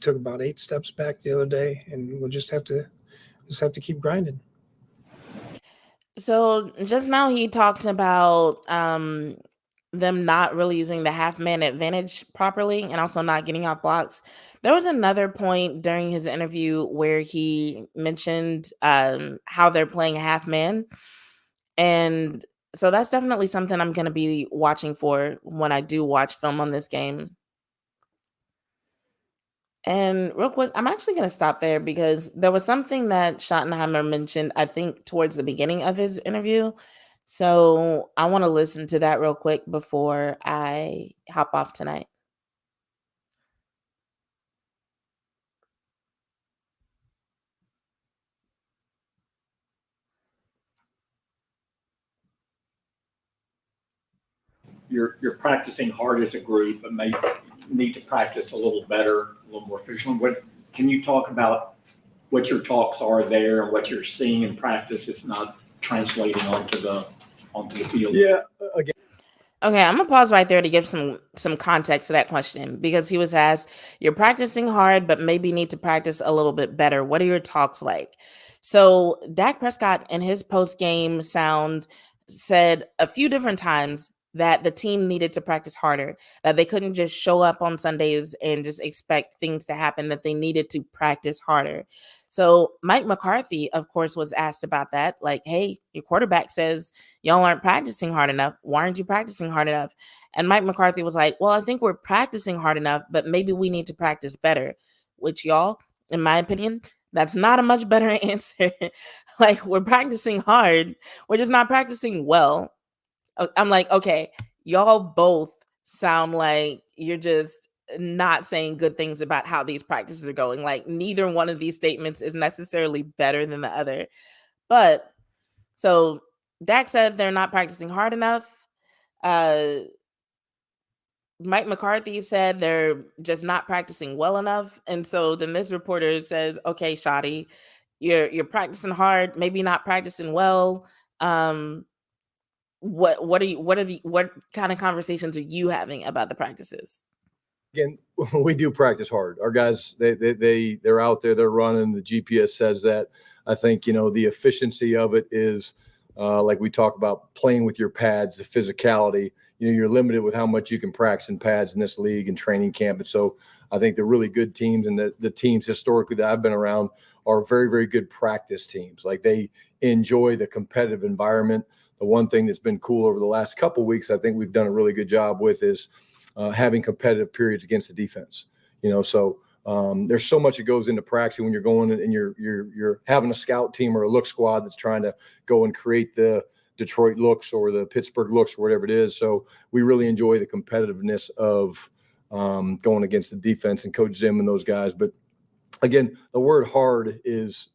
took about 8 steps back the other day, and we'll just have to keep grinding. So just now he talked about them not really using the half man advantage properly and also not getting off blocks. There was another point during his interview where he mentioned how they're playing half man. And so that's definitely something I'm going to be watching for when I do watch film on this game. And real quick, I'm actually going to stop there because there was something that Schottenheimer mentioned, I think, towards the beginning of his interview. So I want to listen to that real quick before I hop off tonight. You're practicing hard as a group, but may need to practice a little better, a little more efficiently. Can you talk about what your talks are there and what you're seeing in practice is not translating onto the field? Yeah, again. Okay, I'm gonna pause right there to give some context to that question because he was asked, "You're practicing hard, but maybe need to practice a little bit better. What are your talks like?" So Dak Prescott in his post-game sound said a few different times that the team needed to practice harder, that they couldn't just show up on Sundays and just expect things to happen, that they needed to practice harder. So Mike McCarthy, of course, was asked about that. Like, hey, your quarterback says y'all aren't practicing hard enough. Why aren't you practicing hard enough? And Mike McCarthy was like, well, I think we're practicing hard enough, but maybe we need to practice better, which y'all, in my opinion, that's not a much better answer. Like, we're practicing hard. We're just not practicing well. I'm like, okay, y'all both sound like you're just not saying good things about how these practices are going. Like, neither one of these statements is necessarily better than the other. But so Dak said they're not practicing hard enough. Mike McCarthy said they're just not practicing well enough. And so then this reporter says, okay, Shotty, you're practicing hard, maybe not practicing well. What kind of conversations are you having about the practices? Again, we do practice hard. Our guys, they're out there, they're running. The GPS says that. I think, the efficiency of it is like we talk about playing with your pads, the physicality. You're limited with how much you can practice in pads in this league and training camp. And so I think the really good teams and the teams historically that I've been around are very, very good practice teams. Like, they enjoy the competitive environment. The one thing that's been cool over the last couple of weeks, I think we've done a really good job with, is having competitive periods against the defense. So there's so much that goes into practicing when you're going and you're having a scout team or a look squad that's trying to go and create the Detroit looks or the Pittsburgh looks or whatever it is. So we really enjoy the competitiveness of going against the defense and Coach Zim and those guys. But again, the word hard is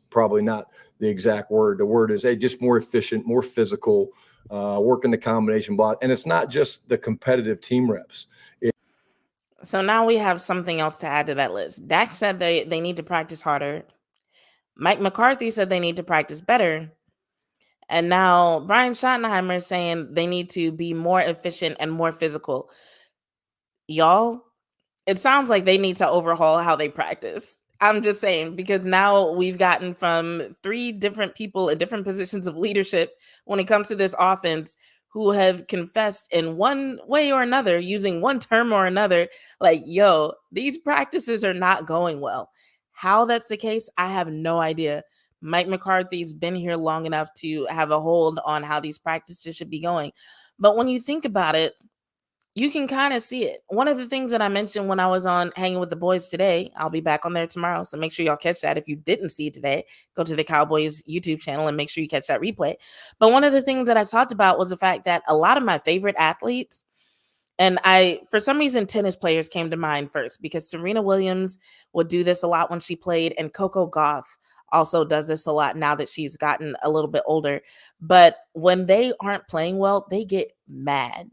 probably not the exact word. The word is just more efficient, more physical, working the combination block. And it's not just the competitive team reps. So now we have something else to add to that list. Dak said they need to practice harder. Mike McCarthy said they need to practice better. And now Brian Schottenheimer is saying they need to be more efficient and more physical. Y'all, it sounds like they need to overhaul how they practice. I'm just saying, because now we've gotten from 3 different people in different positions of leadership when it comes to this offense who have confessed in one way or another, using one term or another, like, yo, these practices are not going well. How that's the case, I have no idea. Mike McCarthy's been here long enough to have a hold on how these practices should be going. But when you think about it, you can kind of see it. One of the things that I mentioned when I was on Hanging with the Boys today, I'll be back on there tomorrow. So make sure y'all catch that. If you didn't see it today, go to the Cowboys YouTube channel and make sure you catch that replay. But one of the things that I talked about was the fact that a lot of my favorite athletes, and for some reason, tennis players came to mind first, because Serena Williams would do this a lot when she played, and Coco Gauff also does this a lot now that she's gotten a little bit older. But when they aren't playing well, they get mad.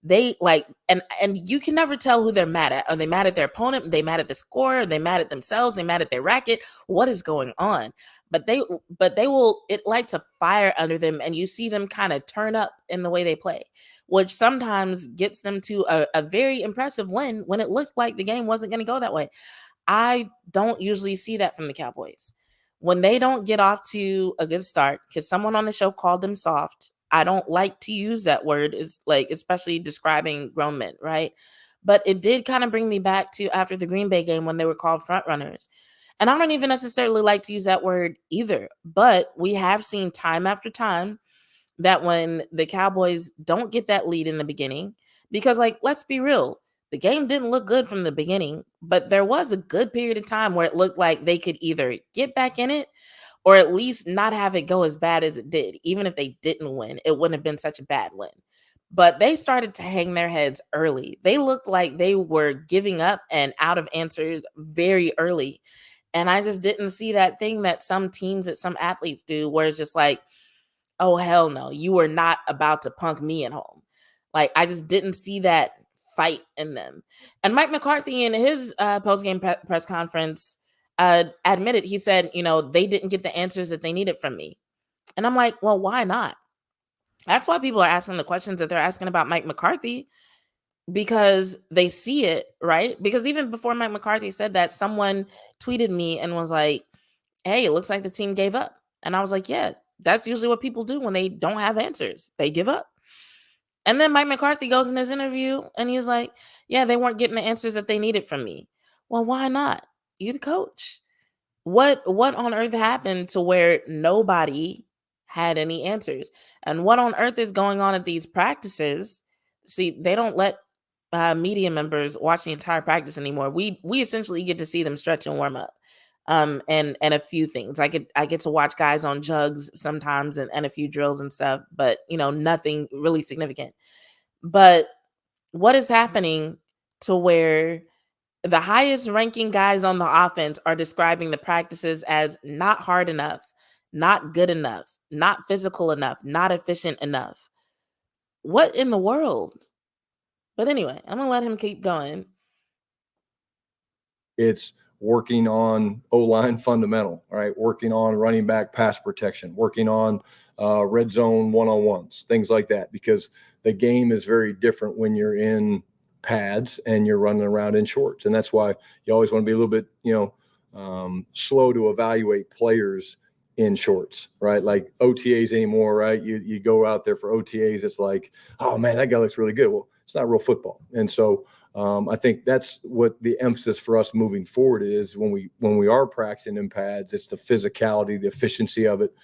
They like, and you can never tell who they're mad at. Are they mad at their opponent? Are they mad at the score? Are they mad at themselves? Are they mad at their racket? What is going on? But they will, it lights a fire under them, and you see them kind of turn up in the way they play, which sometimes gets them to a very impressive win when it looked like the game wasn't going to go that way. I don't usually see that from the Cowboys. When they don't get off to a good start, because someone on the show called them soft. I don't like to use that word, is like, especially describing grown men, right? But it did kind of bring me back to after the Green Bay game when they were called front runners. And I don't even necessarily like to use that word either, but we have seen time after time that when the Cowboys don't get that lead in the beginning, because, like, let's be real, the game didn't look good from the beginning, but there was a good period of time where it looked like they could either get back in it or at least not have it go as bad as it did. Even if they didn't win, it wouldn't have been such a bad win. But they started to hang their heads early. They looked like they were giving up and out of answers very early. And I just didn't see that thing that some teams, that some athletes do, where it's just like, oh, hell no, you are not about to punk me at home. Like, I just didn't see that fight in them. And Mike McCarthy, in his post-game press conference, admitted, he said, they didn't get the answers that they needed from me. And I'm like, well, why not? That's why people are asking the questions that they're asking about Mike McCarthy, because they see it, right? Because even before Mike McCarthy said that, someone tweeted me and was like, hey, it looks like the team gave up. And I was like, yeah, that's usually what people do when they don't have answers. They give up. And then Mike McCarthy goes in his interview and he's like, yeah, they weren't getting the answers that they needed from me. Well, why not? You're the coach. What on earth happened to where nobody had any answers? And what on earth is going on at these practices? See, they don't let media members watch the entire practice anymore. We essentially get to see them stretch and warm up. And a few things. I get to watch guys on jugs sometimes, and a few drills and stuff, but nothing really significant. But what is happening to where the highest ranking guys on the offense are describing the practices as not hard enough, not good enough, not physical enough, not efficient enough? What in the world? But anyway, I'm gonna let him keep going. It's working on O-line fundamental, right? Working on running back pass protection, working on red zone one-on-ones, things like that, because the game is very different when you're in pads and you're running around in shorts. And that's why you always want to be a little bit, slow to evaluate players in shorts, right? Like OTAs anymore, right? You go out there for OTAs, it's like, oh man, that guy looks really good. Well, it's not real football. And so I think that's what the emphasis for us moving forward is when we are practicing in pads. It's the physicality, the efficiency of it,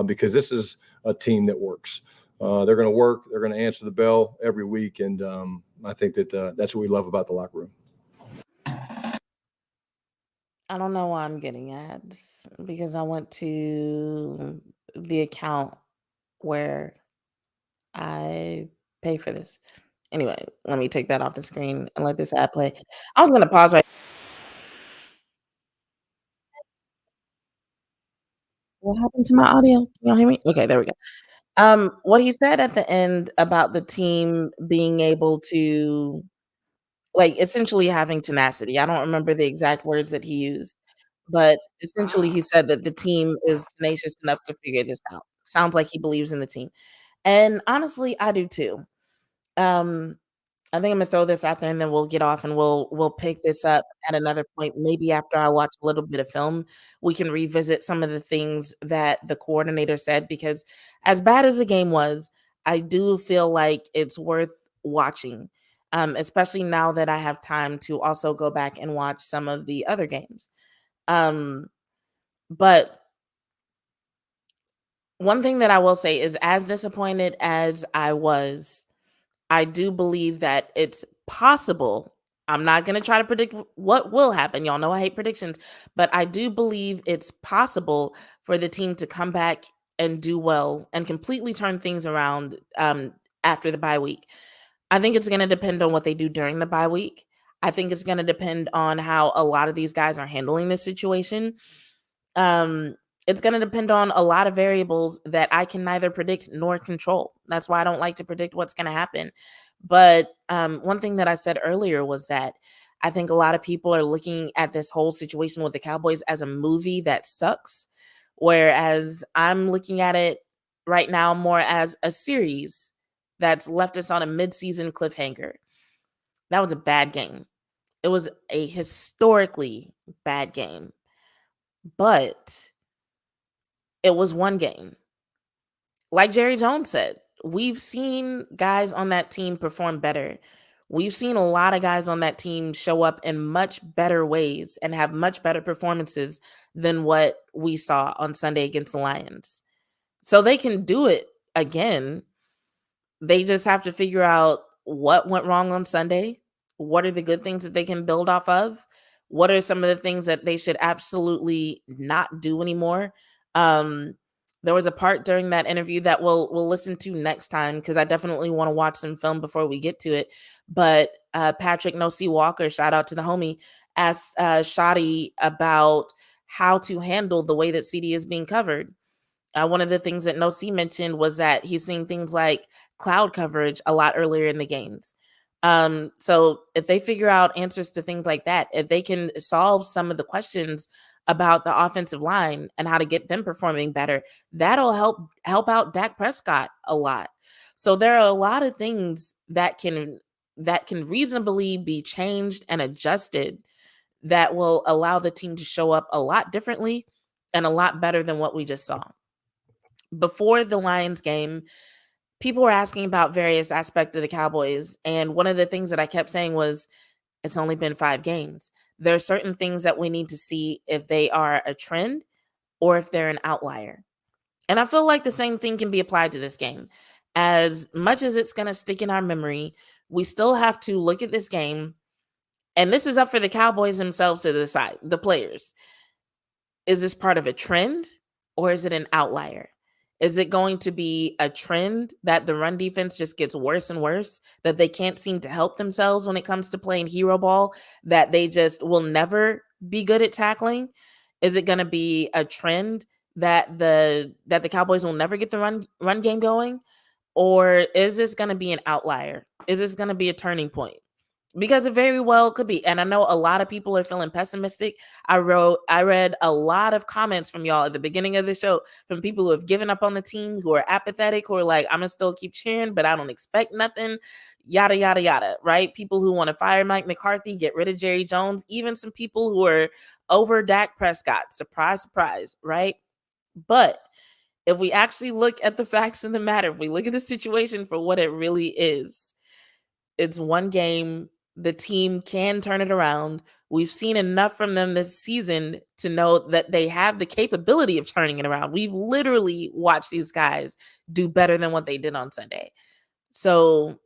because this is a team that works. They're going to work. They're going to answer the bell every week, and I think that that's what we love about the locker room. I don't know why I'm getting ads, because I went to the account where I pay for this. Anyway, let me take that off the screen and let this ad play. I was going to pause right What happened to my audio? Can y'all hear me? Okay, there we go. What he said at the end about the team being able to, like, essentially having tenacity. I don't remember the exact words that he used, but essentially he said that the team is tenacious enough to figure this out. Sounds like he believes in the team. And honestly, I do too. Um, I think I'm gonna throw this out there and then we'll get off and we'll pick this up at another point. Maybe after I watch a little bit of film, we can revisit some of the things that the coordinator said because as bad as the game was, I do feel like it's worth watching. Especially now that I have time to also go back and watch some of the other games. Um, but one thing that I will say is as disappointed as I was, I do believe that it's possible. I'm not going to try to predict what will happen. Y'all know I hate predictions, but I do believe it's possible for the team to come back and do well and completely turn things around after the bye week. I think it's going to depend on what they do during the bye week. I think it's going to depend on how a lot of these guys are handling this situation. Um, it's going to depend on a lot of variables that I can neither predict nor control. That's why I don't like to predict what's going to happen. But one thing that I said earlier was that I think a lot of people are looking at this whole situation with the Cowboys as a movie that sucks, whereas I'm looking at it right now more as a series that's left us on a midseason cliffhanger. That was a bad game. It was a historically bad game, but it was one game. Like Jerry Jones said, we've seen guys on that team perform better. We've seen a lot of guys on that team show up in much better ways and have much better performances than what we saw on Sunday against the Lions. So they can do it again. They just have to figure out what went wrong on Sunday. What are the good things that they can build off of? What are some of the things that they should absolutely not do anymore? Um, there was a part during that interview that we'll listen to next time because I definitely want to watch some film before we get to it. But Patrick No C Walker, shout out to the homie, asked Shotty about how to handle the way that CD is being covered. One of the things that No C mentioned was that he's seeing things like cloud coverage a lot earlier in the games. So if they figure out answers to things like that, if they can solve some of the questions about the offensive line and how to get them performing better, that'll help out Dak Prescott a lot. So there are a lot of things that can reasonably be changed and adjusted that will allow the team to show up a lot differently and a lot better than what we just saw. Before the Lions game, people were asking about various aspects of the Cowboys. And one of the things that I kept saying was, it's only been 5 games. There are certain things that we need to see if they are a trend or if they're an outlier. And I feel like the same thing can be applied to this game. As much as it's going to stick in our memory, we still have to look at this game. And this is up for the Cowboys themselves to decide, the players. Is this part of a trend or is it an outlier? Is it going to be a trend that the run defense just gets worse and worse, that they can't seem to help themselves when it comes to playing hero ball, that they just will never be good at tackling? Is it going to be a trend that the Cowboys will never get the run game going? Or is this going to be an outlier? Is this going to be a turning point? Because it very well could be. And I know a lot of people are feeling pessimistic. I read a lot of comments from y'all at the beginning of the show from people who have given up on the team, who are apathetic, who are like, I'm gonna still keep cheering, but I don't expect nothing, yada, yada, yada, right? People who want to fire Mike McCarthy, get rid of Jerry Jones, even some people who are over Dak Prescott. Surprise, surprise, right? But if we actually look at the facts of the matter, if we look at the situation for what it really is, it's one game. The team can turn it around. We've seen enough from them this season to know that they have the capability of turning it around. We've literally watched these guys do better than what they did on Sunday. So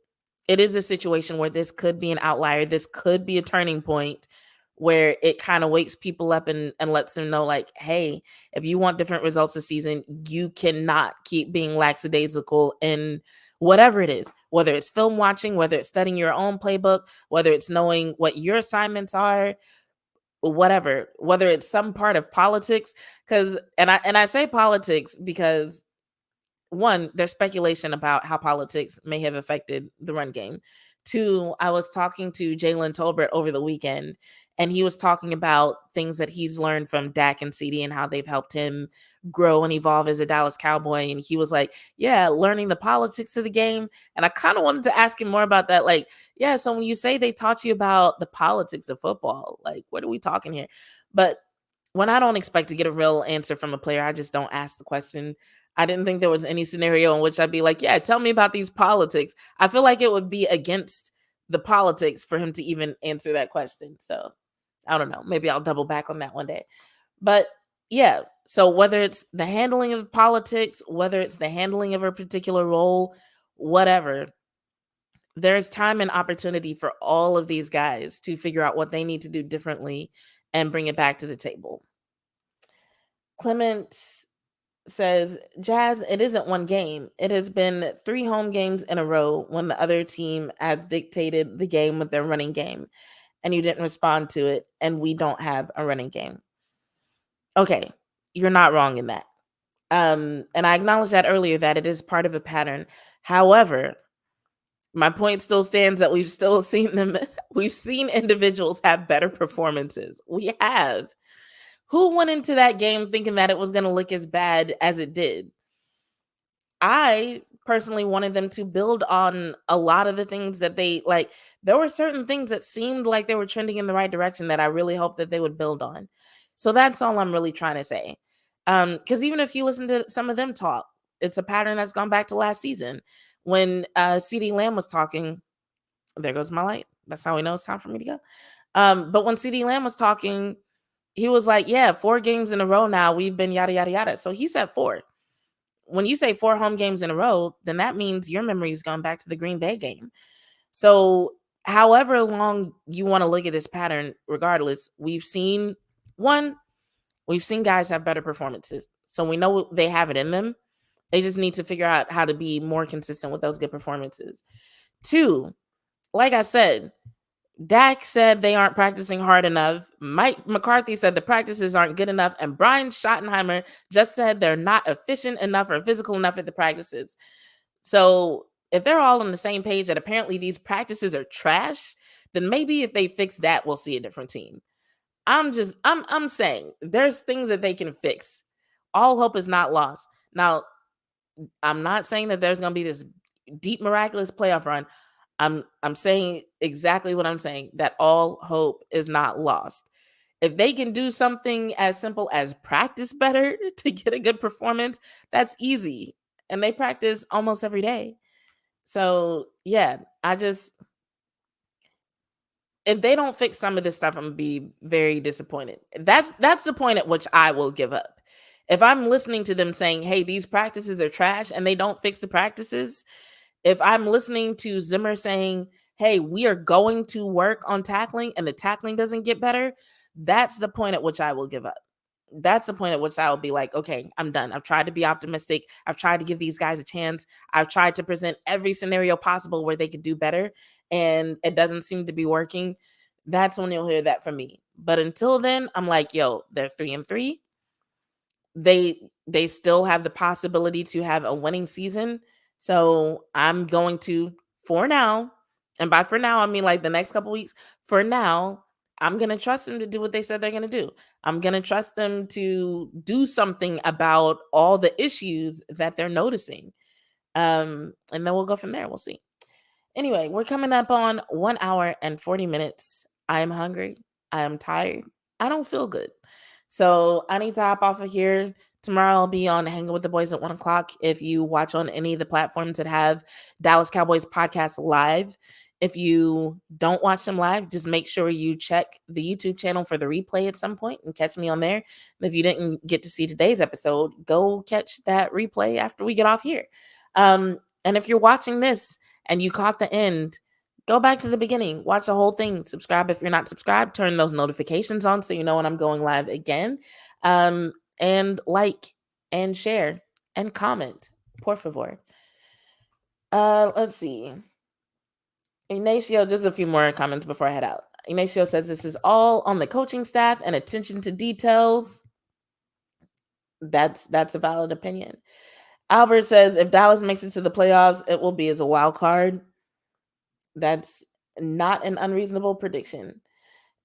it is a situation where this could be an outlier. This could be a turning point where it kind of wakes people up and lets them know, like, hey, if you want different results this season, you cannot keep being lackadaisical in whatever it is, whether it's film watching, whether it's studying your own playbook, whether it's knowing what your assignments are. whatever, whether it's some part of politics, because and I say politics because one, there's speculation about how politics may have affected the run game. Two, I was talking to Jalen Tolbert over the weekend, and he was talking about things that he's learned from Dak and CD and how they've helped him grow and evolve as a Dallas Cowboy. And he was like, yeah, learning the politics of the game. And I kind of wanted to ask him more about that. Like, yeah, so when you say they taught you about the politics of football, like, what are we talking here? But when I don't expect to get a real answer from a player, I just don't ask the question. I didn't think there was any scenario in which I'd be like, yeah, tell me about these politics. I feel like it would be against the politics for him to even answer that question. So I don't know. Maybe I'll double back on that one day. But yeah, so whether it's the handling of politics, whether it's the handling of a particular role, whatever, there's time and opportunity for all of these guys to figure out what they need to do differently and bring it back to the table. Clement says, Jazz, it isn't one game. It has been 3 home games in a row when the other team has dictated the game with their running game, and you didn't respond to it, and we don't have a running game. Okay, you're not wrong in that. And I acknowledged that earlier, that it is part of a pattern. However, my point still stands that we've still seen them. We've seen individuals have better performances. We have. Who went into that game thinking that it was going to look as bad as it did? I personally wanted them to build on a lot of the things that they like. There were certain things that seemed like they were trending in the right direction that I really hoped that they would build on. So that's all I'm really trying to say. Because even if you listen to some of them talk, it's a pattern that's gone back to last season. When CD Lamb was talking, there goes my light. That's how we know it's time for me to go. But when CD Lamb was talking, he was like, yeah, 4 games in a row now, we've been yada, yada, yada. So he said 4. When you say 4 home games in a row, then that means your memory is going back to the Green Bay game. So however long you want to look at this pattern, regardless, we've seen guys have better performances. So we know they have it in them. They just need to figure out how to be more consistent with those good performances. 2, like I said, Dak said they aren't practicing hard enough. Mike McCarthy said the practices aren't good enough. And Brian Schottenheimer just said they're not efficient enough or physical enough at the practices. So if they're all on the same page that apparently these practices are trash, then maybe if they fix that, we'll see a different team. I'm saying there's things that they can fix. All hope is not lost. Now, I'm not saying that there's going to be this deep, miraculous playoff run. I'm saying exactly what I'm saying, that all hope is not lost. If they can do something as simple as practice better to get a good performance, that's easy. And they practice almost every day. So, yeah, if they don't fix some of this stuff, I'm going to be very disappointed. That's the point at which I will give up. If I'm listening to them saying, hey, these practices are trash, and they don't fix the practices, if I'm listening to Zimmer saying, hey, we are going to work on tackling and the tackling doesn't get better, that's the point at which I will give up. That's the point at which I will be like, okay, I'm done. I've tried to be optimistic. I've tried to give these guys a chance. I've tried to present every scenario possible where they could do better, and it doesn't seem to be working. That's when you'll hear that from me. But until then, I'm like, yo, they're 3-3. They still have the possibility to have a winning season. So I'm going to, for now, and by for now, I mean like the next couple weeks, for now, I'm going to trust them to do what they said they're going to do. I'm going to trust them to do something about all the issues that they're noticing. And then we'll go from there. We'll see. Anyway, we're coming up on 1 hour and 40 minutes. I am hungry. I am tired. I don't feel good. So I need to hop off of here. Tomorrow I'll be on Hanging with the Boys at 1 o'clock. If you watch on any of the platforms that have Dallas Cowboys podcast live, if you don't watch them live, just make sure you check the YouTube channel for the replay at some point and catch me on there. And if you didn't get to see today's episode, go catch that replay after we get off here. And if you're watching this and you caught the end, go back to the beginning, watch the whole thing, subscribe if you're not subscribed, turn those notifications on so you know when I'm going live again, and like and share and comment, por favor. Let's see. Ignacio, just a few more comments before I head out. Ignacio says this is all on the coaching staff and attention to details. That's a valid opinion. Albert says if Dallas makes it to the playoffs, it will be as a wild card. That's not an unreasonable prediction.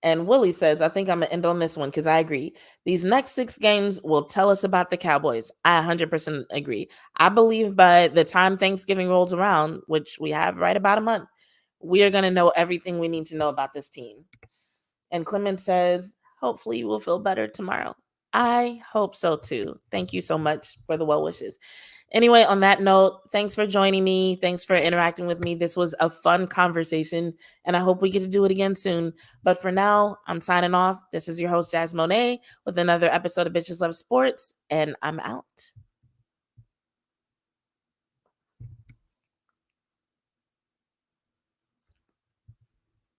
And Willie says, I think I'm going to end on this one because I agree. These next 6 games will tell us about the Cowboys. I 100% agree. I believe by the time Thanksgiving rolls around, which we have right about a month, we are going to know everything we need to know about this team. And Clement says, hopefully you will feel better tomorrow. I hope so too. Thank you so much for the well wishes. Anyway, on that note, thanks for joining me. Thanks for interacting with me. This was a fun conversation, and I hope we get to do it again soon. But for now, I'm signing off. This is your host, Jazz Monet, with another episode of Bitches Love Sports, and I'm out.